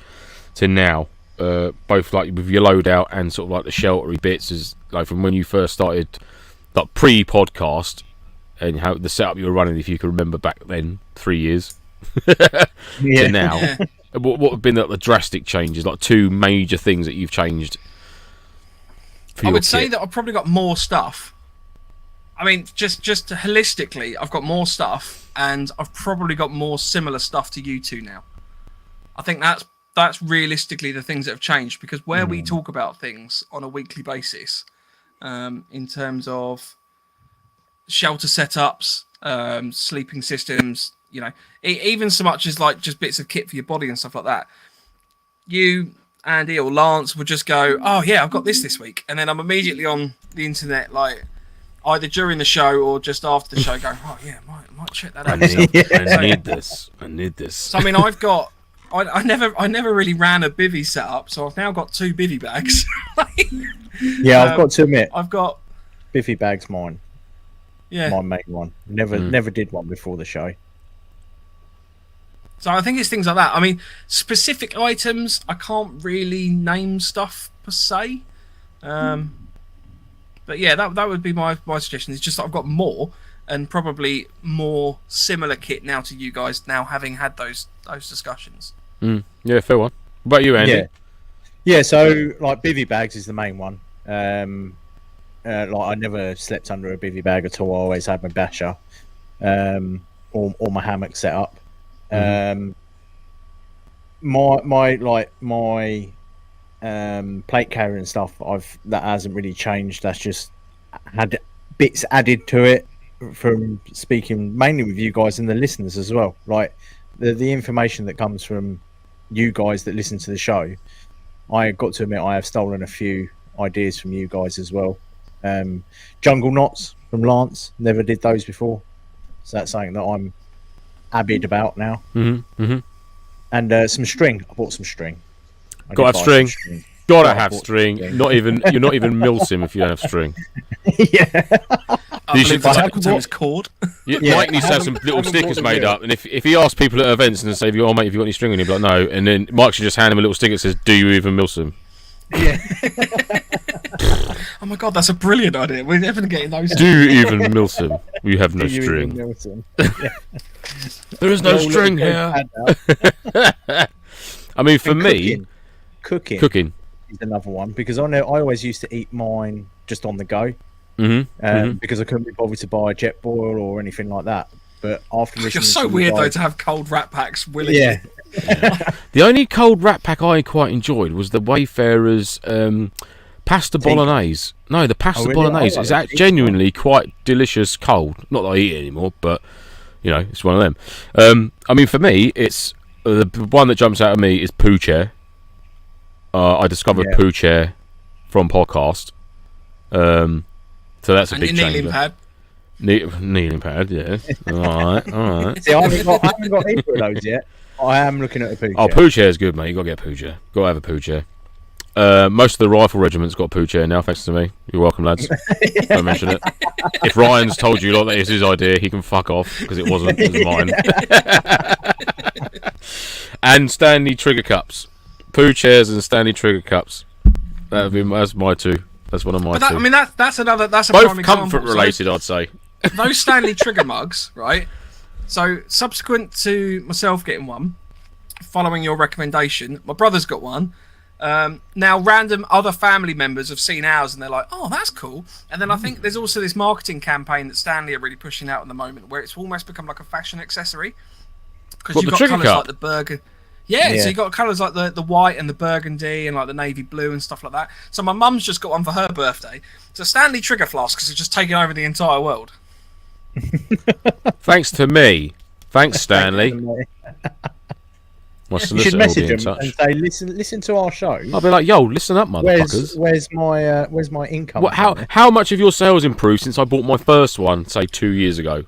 to now? Both like with your loadout and sort of like the sheltery bits, is like from when you first started, like pre-podcast, and how the setup you were running, if you can remember back then, 3 years to now. What have been the drastic changes, like 2 major things that you've changed? I would say that I've probably got more stuff. I mean, just holistically, I've got more stuff, and I've probably got more similar stuff to you two now. I think that's realistically the things that have changed, because where we talk about things on a weekly basis, in terms of shelter setups, sleeping systems, even so much as like just bits of kit for your body and stuff like that. You, Andy, or Lance would just go, "Oh yeah, I've got this week," and then I'm immediately on the internet, like either during the show or just after the show, going, "Oh yeah, I might check that out." I need this. So I mean, I never really ran a bivvy setup, so I've now got 2 bivvy bags. Yeah, I've got to admit, I've got bivvy bags. Mine. Yeah. My main one. Never did one before the show. So I think it's things like that. I mean, specific items, I can't really name stuff per se. But yeah, that would be my suggestion. It's just that I've got more, and probably more similar kit now to you guys, now having had those discussions. Yeah, fair one. What about you, Andy? Yeah. So like bivvy bags is the main one. Like I never slept under a bivvy bag at all. I always had my basher, or my hammock set up. My plate carrier and stuff, that hasn't really changed. That's just had bits added to it from speaking mainly with you guys and the listeners as well. Like the information that comes from you guys that listen to the show, I got to admit I have stolen a few ideas from you guys as well. Jungle knots from Lance, never did those before, so that's something that I'm avid about now. and some string. I bought some string. Got to have string. Gotta have string. You're not even milsim if you don't have string. Yeah. I believe the technical term is cord. Mike needs to have some little stickers made up, and if he asks people at events and they say, "Oh mate, have you got any string on you?" Be like, "No," and then Mike should just hand him a little sticker that says, "Do you even milsim?" Yeah. Oh my god, that's a brilliant idea. We're never getting those. Do you even milsim? We have no string. There is no string here. I mean, for me, cooking is another one, because I know I always used to eat mine just on the go, because I couldn't be bothered to buy a jet boil or anything like that. But after listening, you're so weird though to have cold rat packs willingly. Yeah. The only cold rat pack I quite enjoyed was the Wayfarer's pasta bolognese. No, the pasta bolognese is genuinely quite delicious cold. Not that I eat it anymore, but you know, it's one of them. I mean, for me, it's the one that jumps out at me is poo chair. I discovered poo chair from podcast. So that's a big change. Kneeling pad. Kneeling pad, yeah. All right. See, I haven't got either of those yet. I am looking at a poo chair. Oh, poo chair is good, mate. You got to get a poo chair. Got to have a poo chair. Most of the rifle regiments got a poo chair now, thanks to me. You're welcome, lads. Don't mention it. If Ryan's told you that it's his idea, he can fuck off, because it wasn't. It was mine. And Stanley trigger cups. Poo chairs and Stanley trigger cups. That's my two. That's one of my two. I mean, that's a both prime comfort example. related, I'd say. Those Stanley trigger mugs, right? So subsequent to myself getting one, following your recommendation, my brother's got one. Now random other family members have seen ours and they're like, "Oh, that's cool." And then I think there's also this marketing campaign that Stanley are really pushing out at the moment, where it's almost become like a fashion accessory, because you've got colours like the burgundy. Yeah, so you got colours like the white and the burgundy and like the navy blue and stuff like that. So my mum's just got one for her birthday. So Stanley trigger flasks have just taken over the entire world. Thanks to me. Thanks, Stanley. You should message them and say, listen to our show. I'll be like, yo, listen up, motherfuckers. Where's my income? How much have your sales improved since I bought my first one, say 2 years ago?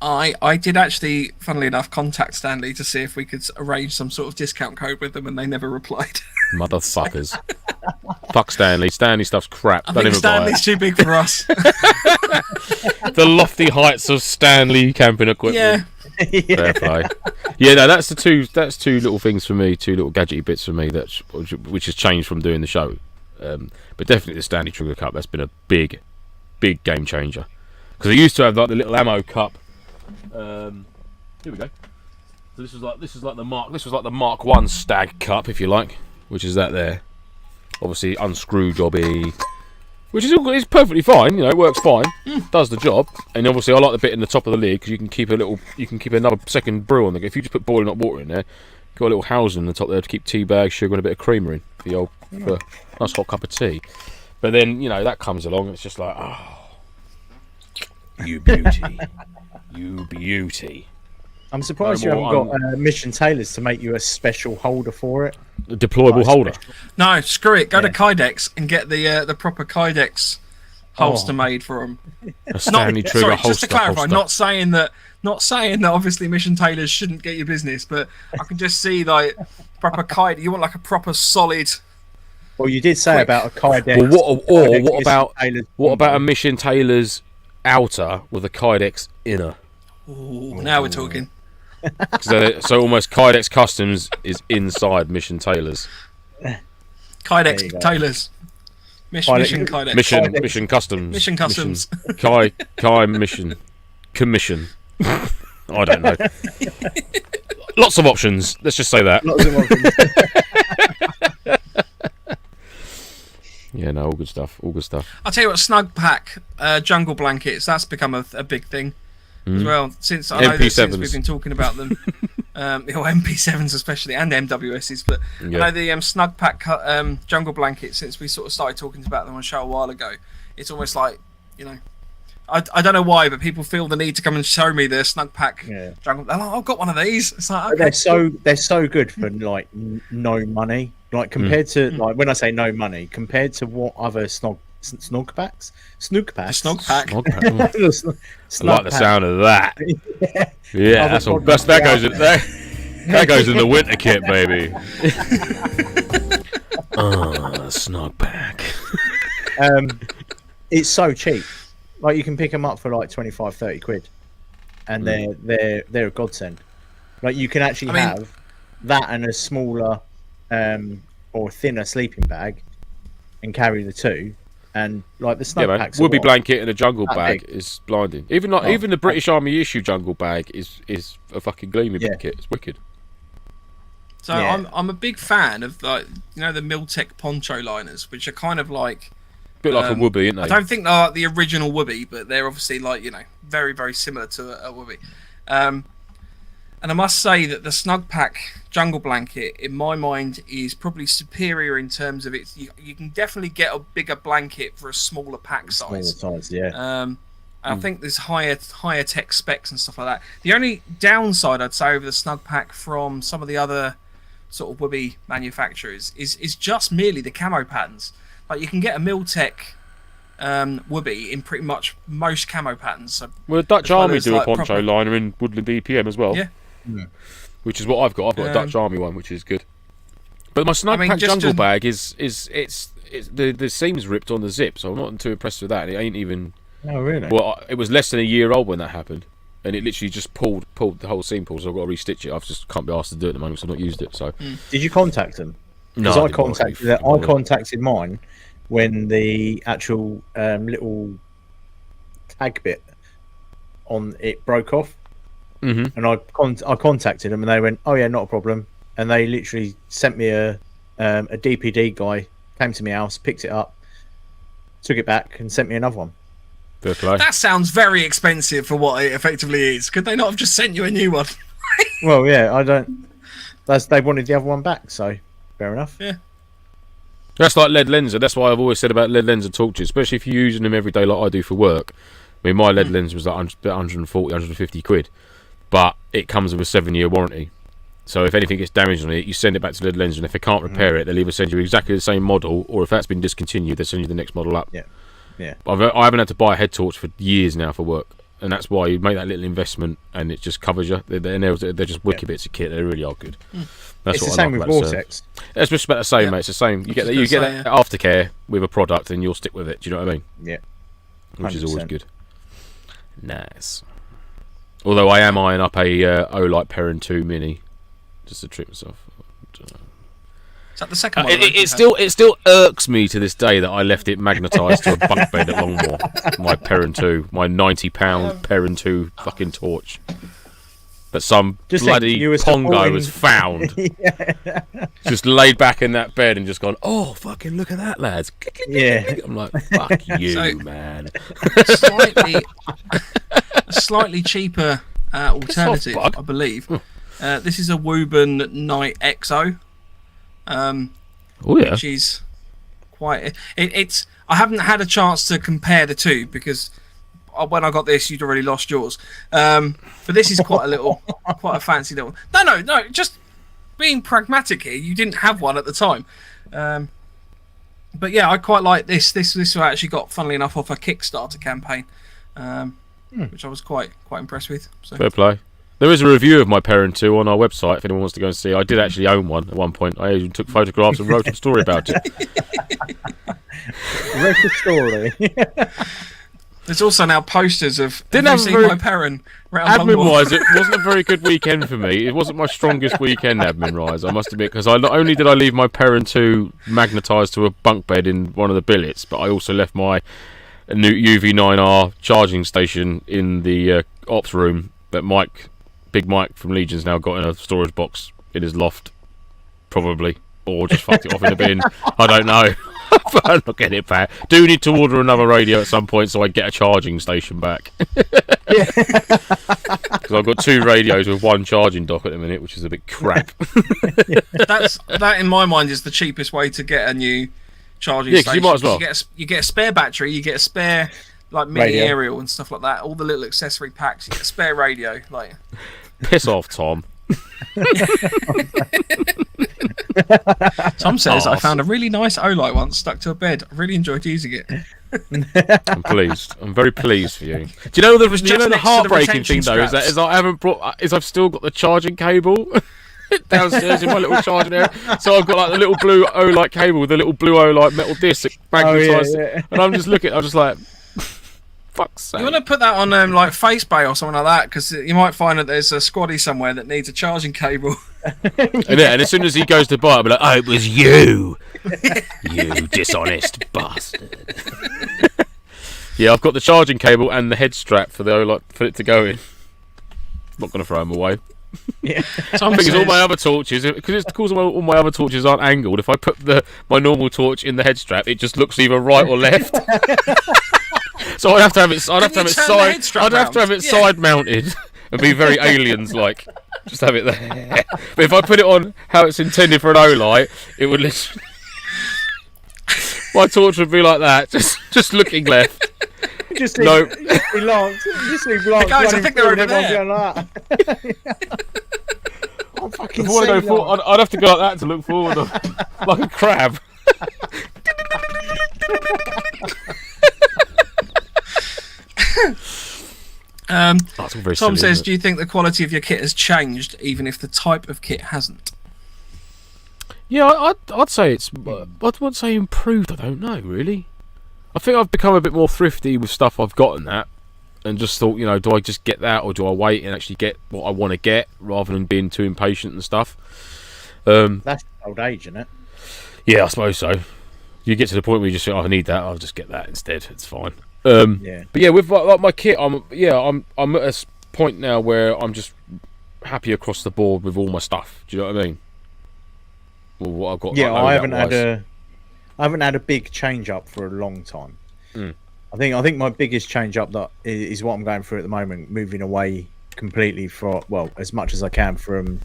I did actually, funnily enough, contact Stanley to see if we could arrange some sort of discount code with them, and they never replied. Motherfuckers. Fuck Stanley. Stanley stuff's crap. I think Stanley's too big for us. The lofty heights of Stanley camping equipment. Yeah. Fair play. Yeah, no, that's two little things for me, two little gadgety bits for me, which has changed from doing the show. But definitely the Stanley Trigger Cup, that's been a big game changer. Because I used to have like the little ammo cup. Here we go. So this was like the Mark 1 Stag Cup, if you like, which is that there. Obviously unscrew jobby, which is perfectly fine. You know, it works fine, does the job. And obviously I like the bit in the top of the lid, because you can keep another second brew on the go. If you just put boiling hot water in there, you've got a little housing in the top there to keep tea bags, sugar, and a bit of creamer in for the for a nice hot cup of tea. But then, you know, that comes along and it's just like, oh, you beauty. You beauty. I'm surprised you haven't got Mission Tailors to make you a special holder for it. A deployable holder. No, screw it. Go to Kydex and get the proper Kydex holster made for them. A Stanley Trigger holster. Just to clarify, not saying that obviously Mission Tailors shouldn't get your business, but I can just see like proper Kydex. You want like a proper solid. Well, you did say about a Kydex. Well, what about a Mission Tailors outer with a Kydex inner? Ooh, now we're talking. So almost Kydex Customs is inside Mission Tailors. Kydex Tailors. Mission Kydex. Mission Customs. Mission Customs. Kai Mission. Commission. I don't know. Lots of options. Let's just say that. Lots of options. Yeah, no, all good stuff. I'll tell you what, Snug Pack jungle blankets, that's become a big thing as well. Since I know that since we've been talking about them, MP7s especially, and MWSs, but I know the Snug Pack jungle blankets, since we sort of started talking about them on a show a while ago, it's almost like, you know, I don't know why, but people feel the need to come and show me the Snug Pack jungle. They're like, I've got one of these. It's like, okay, they're so good for like no money. Like compared to like when I say no money, compared to what other snog packs, snook packs. I like the sound of that. Yeah, that goes in there. That goes in the winter kit, baby. Snug pack. It's so cheap. Like, you can pick them up for like 25, 30 quid, and they're a godsend. Like, you can actually have that and a smaller or thinner sleeping bag, and carry the two. And like the snug packs, Woobie blanket and a jungle bag is blinding. Even the British Army issue jungle bag is a fucking gleaming blanket. It's wicked. So I'm a big fan of, like, the Miltech poncho liners, which are kind of like a bit like a Woobie, isn't they? I don't think they're like the original Woobie, but they're obviously like very, very similar to a Woobie. And I must say that the Snug Pack jungle blanket, in my mind, is probably superior in terms of its. You can definitely get a bigger blanket for a smaller pack size. Smaller size, yeah. I think there's higher tech specs and stuff like that. The only downside I'd say over the Snug Pack from some of the other sort of Woobie manufacturers is just merely the camo patterns. Like, you can get a Miltech Woobie in pretty much most camo patterns. So, well, the Dutch Army do a poncho liner in Woodland EPM as well. Yeah. Which is what I've got. I've got a Dutch Army one, which is good. But my Snug Pack jungle bag is the seam's ripped on the zip, so I'm not too impressed with that. It ain't even. Oh, really? Well, it was less than a year old when that happened, and it literally just pulled the whole seam pulled. So I've got to restitch it. I just can't be asked to do it at the moment, so I've not used it. So. Did you contact them? No, I contacted mine when the actual little tag bit on it broke off. Mm-hmm. And I contacted them, and they went, "Oh yeah, not a problem." And they literally sent me a DPD guy, came to my house, picked it up, took it back, and sent me another one. Fair play. That sounds very expensive for what it effectively is. Could they not have just sent you a new one? Well, yeah, I don't. They wanted the other one back, so fair enough. Yeah. That's like lead lenser. That's why I've always said about lead lenser torches, especially if you're using them every day like I do for work. I mean, my lead lens was like 140, 150 quid. But it comes with a 7-year warranty. So if anything gets damaged on it, you send it back to the lens, and if they can't repair it, they'll either send you exactly the same model, or if that's been discontinued, they'll send you the next model up. Yeah. I haven't had to buy a head torch for years now for work, and that's why you make that little investment, and it just covers you. They're just wicked bits of kit. They really are good. That's It's what the I same like with about Vortex. It's just about the same, mate. It's the same. You get that aftercare with a product, and you'll stick with it. Do you know what I mean? Yeah. 100%. Which is always good. Nice. Although I am eyeing up a Olight Perrin 2 Mini, just to trick myself. Is that the second one? It still irks me to this day that I left it magnetised to a bunk bed at Longmore. My Perrin 2, my £90 Perrin 2 fucking torch. But some bloody Pongo was found. Just laid back in that bed and just gone, "Oh, fucking look at that, lads." Yeah. I'm like, fuck you, man. A slightly cheaper alternative, I believe. This is a Woburn Night XO. Which is quite. It's. I haven't had a chance to compare the two because when I got this, you'd already lost yours. But this is quite a fancy little. No. Just being pragmatic here, you didn't have one at the time. But yeah, I quite like this. This I actually got, funnily enough, off a Kickstarter campaign, which I was quite impressed with. So. Fair play. There is a review of my Perrin 2 on our website if anyone wants to go and see. I did actually own one at one point. I even took photographs and wrote a story about it. Wrote a story. There's also now posters of my Perrin round admin-wise, it wasn't a very good weekend for me. It wasn't my strongest weekend admin-wise, I must admit, because not only did I leave my Perrin 2 magnetised to a bunk bed in one of the billets, but I also left my new UV9R charging station in the ops room that Big Mike from Legion's now got in a storage box in his loft, probably, or just fucked it off in a bin. I don't know. But I'm not getting it back. Do need to order another radio at some point so I get a charging station back. Because I've got 2 radios with 1 charging dock at the minute, which is a bit crap. That in my mind is the cheapest way to get a new charging station. You might as well. You get a spare battery, you get a spare mini aerial and stuff like that. All the little accessory packs. You get a spare radio. Piss off, Tom. Tom says, I found a really nice Olight once stuck to a bed. I really enjoyed using it. I'm pleased. I'm very pleased for you. Do you know the heartbreaking thing though is I've still got the charging cable. downstairs in my little charging area. So I've got like the little blue O-light cable with the little blue O-light metal disc magnetised, and I'm just looking. I'm just like, fuck's sake. You want to put that on like FaceBay or something like that, because you might find that there's a squaddy somewhere that needs a charging cable. And as soon as he goes to buy it, I'll be like, oh, it was you, you dishonest bastard. Yeah, I've got the charging cable and the head strap for the O-light for it to go in. I'm not going to throw them away. Yeah. Some things, all my other torches, because all my other torches aren't angled. If I put my normal torch in the head strap, it just looks either right or left. So I'd have to have it side mounted and be very aliens like. Just have it there. But if I put it on how it's intended for an O-light, it would literally. My torch would be like that, just looking left. Just leave, nope. Just leave Lance. Guys, I think they're over there. Like I'm fucking I'd have to go like that to look forward, like a crab. Tom says, do you think the quality of your kit has changed, even if the type of kit hasn't? Yeah, I'd say it's. I wouldn't say improved. I don't know, really. I think I've become a bit more thrifty with stuff I've got and that, and just thought, do I just get that, or do I wait and actually get what I want to get, rather than being too impatient and stuff. That's old age, isn't it? Yeah, I suppose so. You get to the point where you just think, I need that, I'll just get that instead. It's fine. Yeah. But yeah, with like my kit, I'm at a point now where I'm just happy across the board with all my stuff. Do you know what I mean? Well, what I've got. Yeah, I haven't had a big change up for a long time. I think my biggest change up that is what I'm going through at the moment, moving away completely from, well, as much as I can from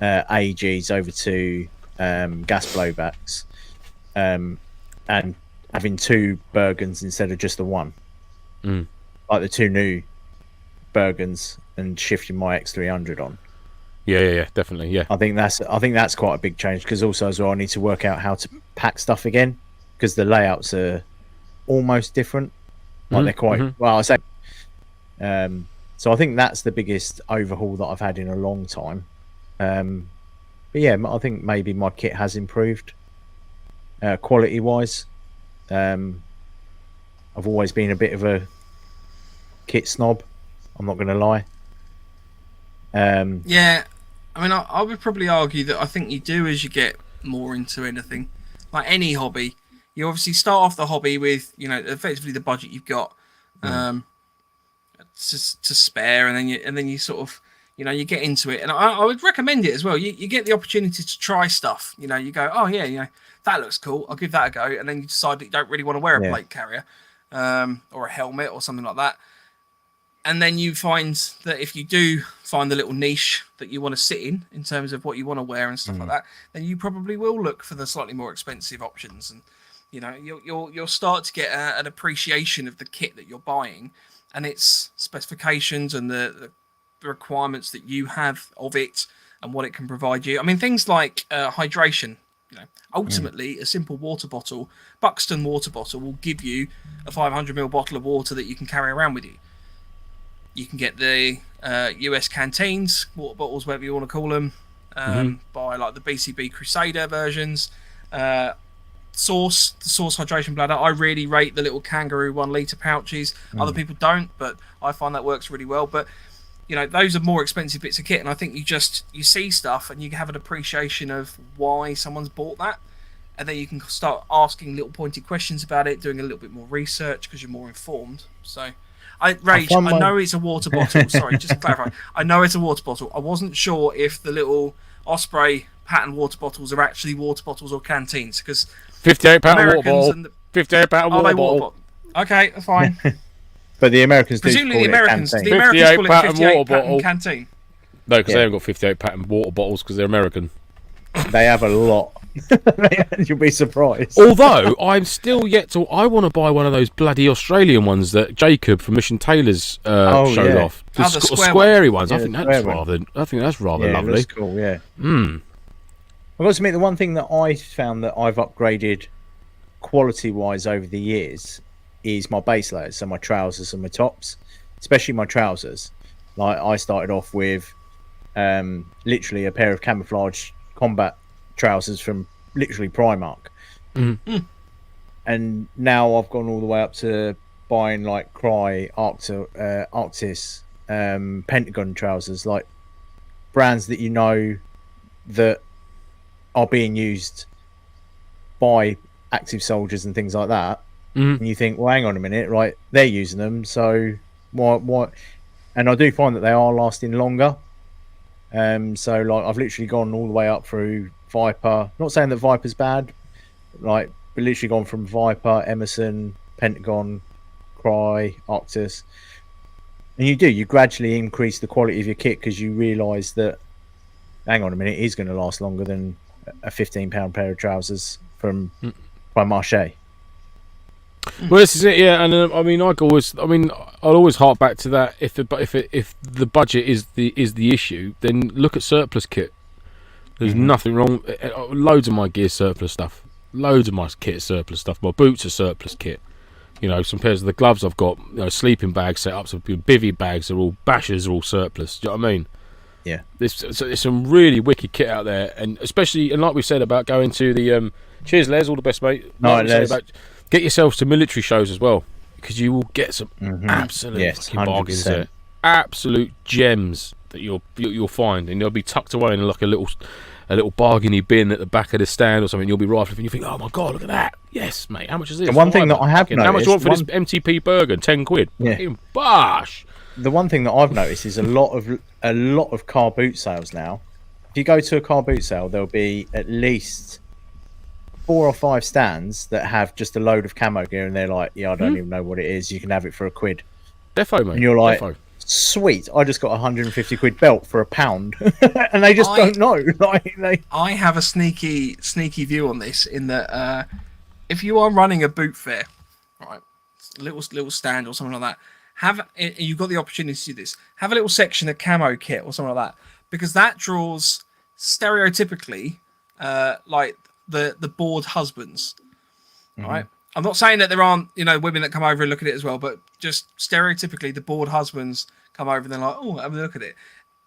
AEGs over to gas blowbacks, and having 2 Bergens instead of just the one, like the 2 new Bergens, and shifting my X300 on. Yeah, definitely. Yeah, I think that's quite a big change, because also as well I need to work out how to pack stuff again, because the layouts are almost different. Like they're quite well. I say. So I think that's the biggest overhaul that I've had in a long time. But yeah, I think maybe my kit has improved quality wise. I've always been a bit of a kit snob. I'm not going to lie. Yeah, I mean, I would probably argue that I think you do as you get more into anything, like any hobby. You obviously start off the hobby with, effectively the budget you've got to spare, and then you sort of, you get into it. And I would recommend it as well. You get the opportunity to try stuff. You go, oh yeah, that looks cool, I'll give that a go. And then you decide that you don't really want to wear a plate carrier or a helmet or something like that. And then you find that if you do find the little niche that you want to sit in terms of what you want to wear and stuff like that, then you probably will look for the slightly more expensive options. And you'll start to get an appreciation of the kit that you're buying and its specifications and the requirements that you have of it and what it can provide you. I mean, things like hydration. Ultimately, a simple water bottle, Buxton water bottle, will give you a 500ml bottle of water that you can carry around with you. You can get the US canteens, water bottles, whatever you want to call them, by like the BCB Crusader versions. The Source hydration bladder. I really rate the little kangaroo 1 litre pouches. Other people don't, but I find that works really well. But those are more expensive bits of kit, and I think you see stuff and you have an appreciation of why someone's bought that, and then you can start asking little pointed questions about it, doing a little bit more research because you're more informed. So. I know it's a water bottle. Sorry, just to clarify. I know it's a water bottle. I wasn't sure if the little Osprey pattern water bottles are actually water bottles or canteens, because 58 pattern water bottle. 58 pattern water bottle. Okay, that's fine. But the Americans do presumably call the Americans it a call it 58 pattern canteen. No, because they haven't got 58 pattern water bottles because they're American. They have a lot. You'll be surprised. Although I'm still yet to. I want to buy one of those bloody Australian ones that Jacob from Mission Tailors showed off. The squarey ones. Yeah, I think that's rather lovely. That's cool. Yeah. I've got to admit, the one thing that I found that I've upgraded quality-wise over the years is my base layers, so my trousers and my tops, especially my trousers. Like I started off with literally a pair of camouflage combat trousers from literally Primark. And now I've gone all the way up to buying like Cry, Arctis, Pentagon trousers, like brands that you know that are being used by active soldiers and things like that. And you think, well, hang on a minute, right? They're using them, so why? And I do find that they are lasting longer. So like I've literally gone all the way up through Viper. Not saying that Viper's bad, like, but literally gone from Viper, Emerson, Pentagon, Cry, Arctis. And you gradually increase the quality of your kit because you realise that, hang on a minute, it is going to last longer than a £15 pair of trousers from by Marche. Well, this is it, yeah. And I'll always hark back to that. If the budget is the issue, then look at surplus kit. There's nothing wrong. Loads of my gear surplus stuff. Loads of my kit is surplus stuff. My boots are surplus kit. You know, some pairs of the gloves I've got, sleeping bag setups, bivvy bags are all bashers, are all surplus. Do you know what I mean? Yeah. There's some really wicked kit out there, and especially, and like we said about going to the cheers, Les, all the best, mate. Les. Get yourselves to military shows as well, because you will get some absolute fucking bargains there. Absolute gems that you'll find, and they'll be tucked away in like a little bargainy bin at the back of the stand or something. You'll be rifling and you think, oh my god, look at that. Yes, mate, how much is this? The one thing that I have noticed, how much do you want for this MTP burger? £10. Yeah. Bosh. The one thing that I've noticed is a lot of car boot sales now. If you go to a car boot sale, there'll be at least 4 or 5 stands that have just a load of camo gear, and they're like, yeah, I don't even know what it is. You can have it for £1. Defo, mate. And you're like, Defo. Sweet, I just got a £150 belt for £1. And they just don't know. I have a sneaky view on this, in that if you are running a boot fair, right, little stand or something like that, you've got the opportunity to do this. Have a little section of camo kit or something like that, because that draws stereotypically like the bored husbands, right? I'm not saying that there aren't women that come over and look at it as well, but just stereotypically the bored husbands come over and they're like, oh, have a look at it,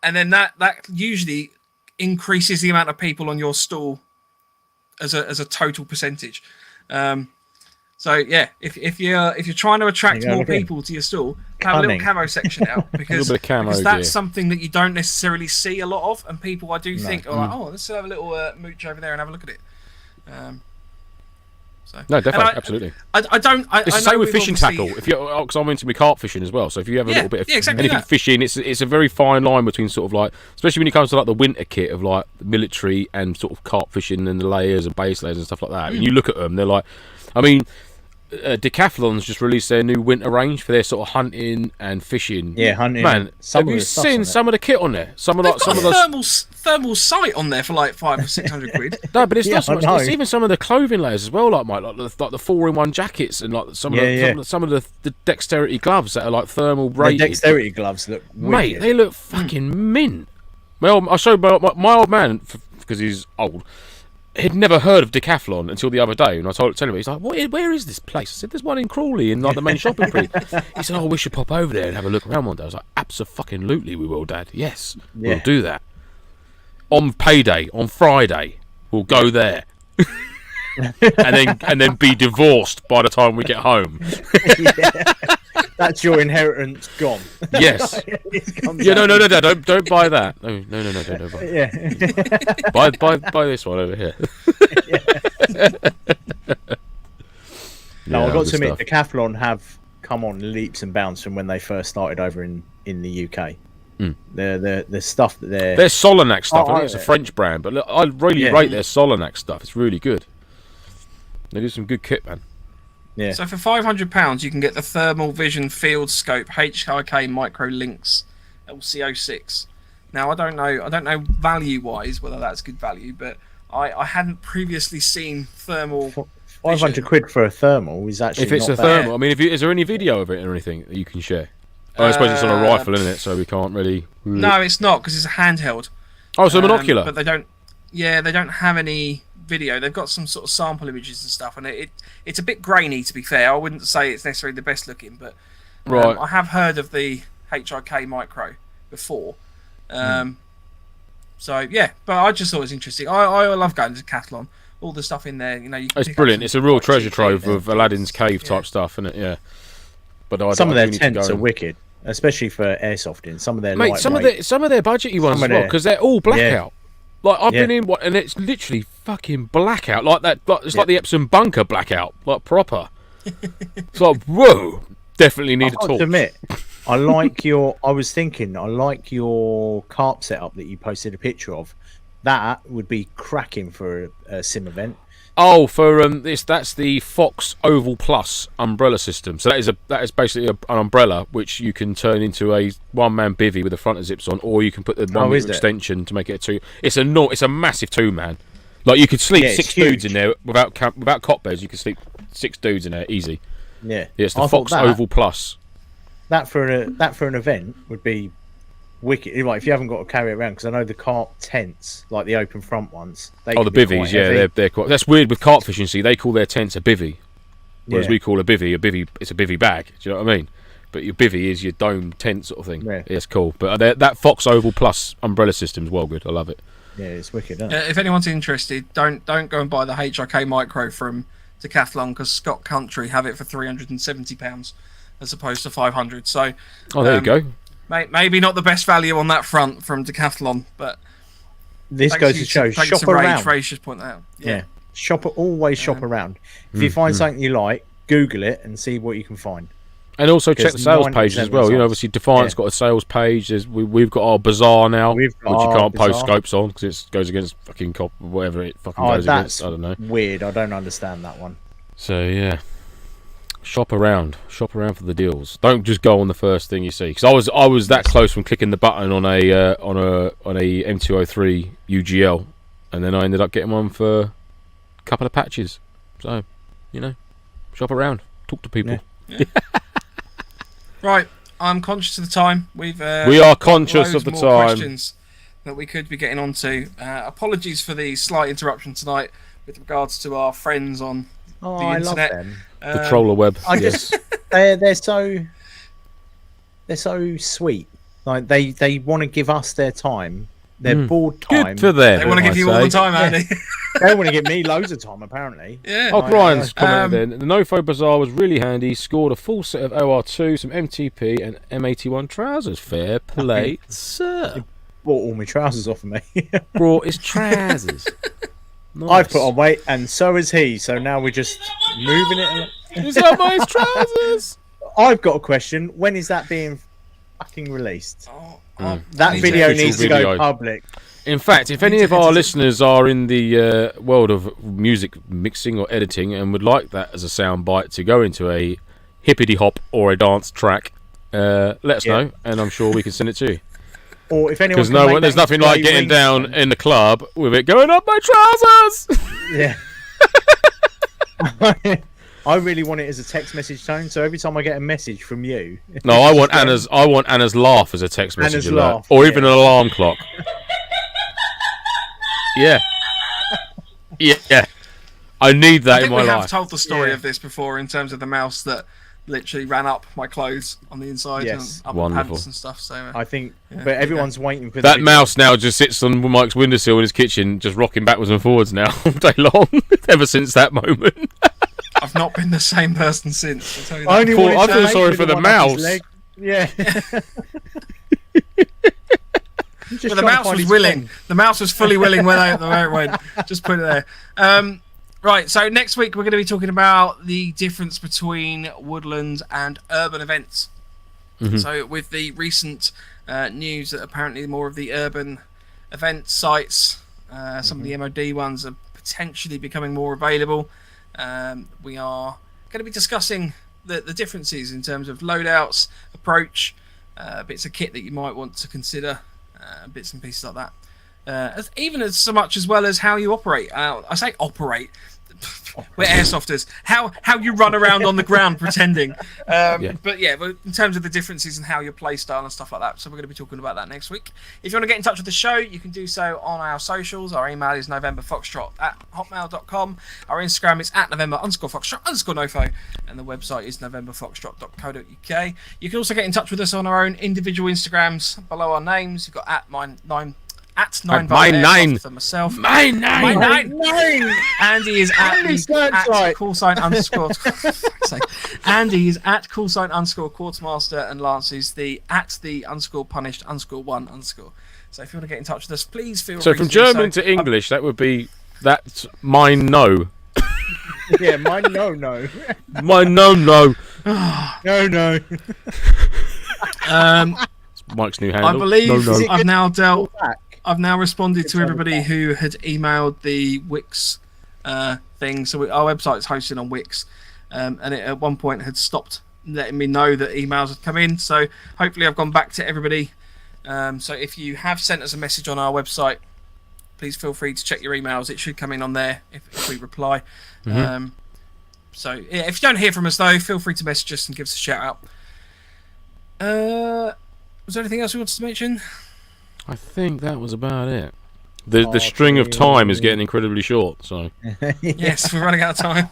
and then that usually increases the amount of people on your stall as a total percentage. So yeah, if you're trying to attract more people to your stall, have a little camo section out, because that's something that you don't necessarily see a lot of, and people I do think are like, oh, let's have a little mooch over there and have a look at it. No, definitely, absolutely. I don't. It's the same with fishing tackle. If you're, because I'm into my carp fishing as well. So if you have a little bit of anything fishing, it's a very fine line between sort of like, especially when it comes to like the winter kit of like the military and sort of carp fishing and the layers and base layers and stuff like that. And you look at them, they're like, I mean, Decathlon's just released their new winter range for their sort of hunting and fishing. Yeah, hunting. Man, have you seen some of the kit on there? Some of the thermal sight on there for like £500 or £600. No, but it's not so much. It's even some of the clothing layers as well, like the 4-in-1 jackets and like some of the dexterity gloves that are like thermal rated. The dexterity gloves look wicked. Mate, they look fucking mint. Well, I showed my old man, because he's old. He'd never heard of Decathlon until the other day, and I told him, he's like, where is this place? I said, there's one in Crawley in like the main shopping street. He said, oh, we should pop over there and have a look around one day. I was like, abso-fucking-lutely we will, Dad. Yes, we'll do that. On payday, on Friday, we'll go there. and then be divorced by the time we get home. That's your inheritance gone. Yes. No, Dad, don't buy that. No, don't buy it. Yeah. buy this one over here. No, I've got to admit, Decathlon have come on leaps and bounds from when they first started over in the UK. The stuff that their Solanac stuff. I think it's a French brand, but look, I really rate their Solanac stuff. It's really good. They do some good kit, man. Yeah. So for £500, you can get the Thermal Vision Field Scope HIK Micro Lynx LCO6. Now I don't know value wise whether that's good value, but I hadn't previously seen thermal. £500 for a thermal is actually if it's not a bad. thermal. I mean, is there any video of it or anything that you can share? I suppose it's on a rifle, isn't it? So we can't really. No, it's not, because it's a handheld. Oh, so monocular. But they don't have any video. They've got some sort of sample images and stuff, and it's a bit grainy, to be fair. I wouldn't say it's necessarily the best looking, but I have heard of the HIK Micro before. So yeah, but I just thought it was interesting. I love going to Decathlon. All the stuff in there, you know, you can It's pick up brilliant. some It's a real quite treasure cheap trove things. of Aladdin's cave type Yeah. stuff, isn't it? Yeah. But Some of I their do need to tents go are and- wicked, especially for airsofting. Some of their Mate, some of their budgety ones Some as of well, their- because they're all blackout. Like I've Yeah. been in one, and it's literally fucking blackout, like that. Like, it's like the Epsom bunker blackout, like proper. It's like whoa, definitely need a I've got torch. to admit, I like your carp setup that you posted a picture of. That would be cracking for a sim event. Oh, for that's the Fox Oval Plus umbrella system. So that is basically an umbrella which you can turn into a one-man bivvy with the front zips on, or you can put the 1 meter extension to make it a two. It's a massive two-man. Like you could sleep six dudes in there without cot beds. You could sleep 6 dudes in there easy. Yeah, it's the I Fox thought Oval Plus. That for an event would be wicked. Like if you haven't got to carry it around, because I know the carp tents, like the open front ones. The bivvies, yeah, they're quite. That's weird with carp fishing. See, they call their tents a bivvy, whereas we call a bivvy. It's a bivvy bag. Do you know what I mean? But your bivvy is your dome tent sort of thing. Yeah, it's cool. But that Fox Oval Plus umbrella system is well good. I love it. Yeah, it's wicked. If anyone's interested, don't go and buy the HRK Micro from Decathlon, because Scott Country have it for £370 as opposed to 500. So, there you go. Maybe not the best value on that front from Decathlon, but this goes to show shop around. Rage just point that out. Yeah, always shop around. If you find something you like, Google it and see what you can find. And also check the sales pages as well. You know, obviously Defiant's got a sales page. We've got our bazaar now, which you can't post scopes on because it goes against fucking whatever it fucking goes against. I don't know. Weird. I don't understand that one. So yeah, shop around for the deals. Don't just go on the first thing you see. Because I was that close from clicking the button on a M203 UGL, and then I ended up getting one for a couple of patches. So, you know, shop around, talk to people. Yeah. Right, I'm conscious of the time. We are conscious of the time. Questions that we could be getting onto. Apologies for the slight interruption tonight with regards to our friends on the internet. Love them. The troller web. They're so sweet. Like they want to give us their time. Their board time. Good for them. They want to give you all the time, Andy. They want to give me loads of time, apparently. Yeah. Oh, Brian's commented then. The NoFo Bazaar was really handy. Scored a full set of OR2, some MTP, and M81 trousers. Fair play, sir. Bought all my trousers off of me. Brought his trousers. Nice. I've put on weight, and so has he. So now we're just moving it. Is that my trousers? I've got a question. When is that being fucking released? That Video video needs to go public. In fact, if any of our listeners are in the world of music mixing or editing and would like that as a soundbite to go into a hippity hop or a dance track, let us know, and I'm sure we can send it to you. Or if anyone, because there's nothing like getting down in the club with it going up my trousers. Yeah. I really want it as a text message tone, so every time I get a message from you, no, I want Anna's laugh as a text message, Anna's laugh, or even an alarm clock. Yeah. I need that in my life. We have told the story of this before in terms of the mouse that literally ran up my clothes on the inside and up my pants and stuff. So I think, but everyone's waiting for that mouse now. Just sits on Mike's windowsill in his kitchen, just rocking backwards and forwards now all day long. Ever since that moment. I've not been the same person since. I'll tell you that. I feel sorry for the mouse. Yeah. But the mouse was willing. The mouse was fully willing where it went. Just put it there. Right, so next week we're going to be talking about the difference between woodland and urban events. Mm-hmm. So with the recent news that apparently more of the urban event sites, some of the MOD ones are potentially becoming more available. We are going to be discussing the differences in terms of loadouts, approach, bits of kit that you might want to consider, bits and pieces like that. Even as so much as well as how you operate. I say operate. We're airsofters. How you run around on the ground pretending. But in terms of the differences in how your play style and stuff like that. So we're going to be talking about that next week. If you want to get in touch with the show, you can do so on our socials. Our email is novemberfoxtrot@hotmail.com. Our Instagram is @November_Foxtrot_NoFo. And the website is novemberfoxtrot.co.uk. You can also get in touch with us on our own individual Instagrams below our names. You've got at 9 for myself. Mine 9. Andy is at callsign underscore. Andy is at callsign underscore quartermaster, and Lance is at the underscore punished underscore 1 underscore. So if you want to get in touch with us, please feel free. So from German to English, that would be that's mine no. Yeah, mine no. Mine no. No. Mike's new handle. I believe No. I've now responded to everybody who had emailed the Wix thing. So our website is hosted on Wix, and it at one point had stopped letting me know that emails had come in. So hopefully I've gone back to everybody. So if you have sent us a message on our website, please feel free to check your emails. It should come in on there if we reply. So yeah, if you don't hear from us though, feel free to message us and give us a shout out. Was there anything else we wanted to mention? I think that was about it. The string of time is getting incredibly short, so yes, we're running out of time.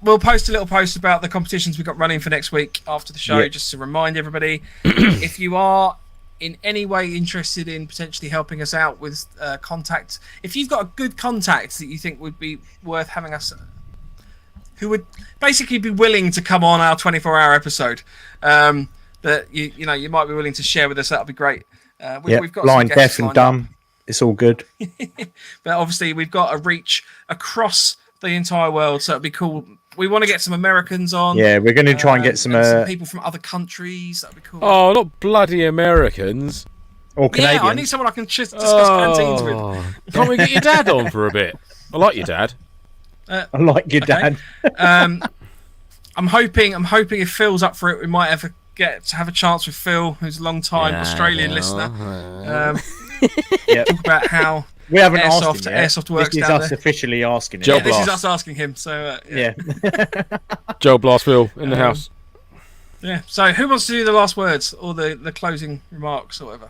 We'll post a little post about the competitions we've got running for next week after the show, just to remind everybody. If you are in any way interested in potentially helping us out with contact, if you've got a good contact that you think would be worth having us, who would basically be willing to come on our 24-hour episode, that you might be willing to share with us, that would be great. We've got blind, deaf, and dumb. It's all good. But obviously, we've got a reach across the entire world, so it'd be cool. We want to get some Americans on. Yeah, we're going to try and get some people from other countries. That'd be cool. Oh, not bloody Americans. Or Canadians. Yeah, I need someone I can just discuss canteens with. Can't we get your dad on for a bit? I like your dad. I like your dad. I'm hoping if Phil's up for it, we might get to have a chance with Phil, who's a long-time Australian listener. Talk about how we haven't asked him yet. Airsoft works this is down us there. officially asking him. This is us asking him. So yeah. Joe Blast Phil in the house. Yeah. So who wants to do the last words or the closing remarks or whatever?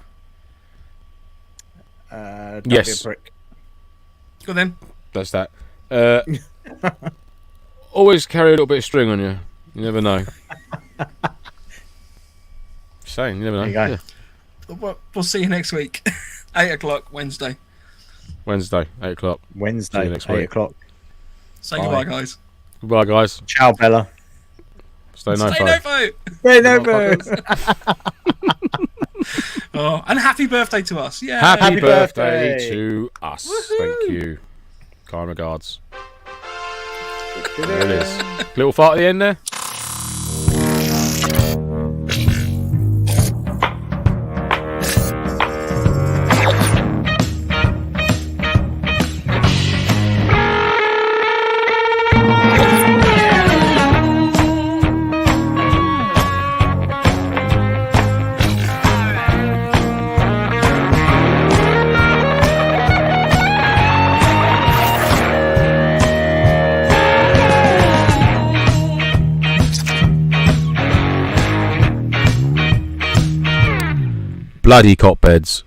Don't be a prick. Go then. That's that. Always carry a little bit of string on you. You never know. Saying, you never know. There you go. We'll see you next week. 8 o'clock Wednesday. 8 o'clock. Wednesday, See you next 8 week. o'clock. Say goodbye, guys. Goodbye, guys. Ciao, Bella. Stay NoFo. Stay NoFo. And happy birthday to us. Yeah. Happy birthday to us. Woo-hoo. Thank you. Kind regards. There it is. Little fart at the end there. Bloody cot beds.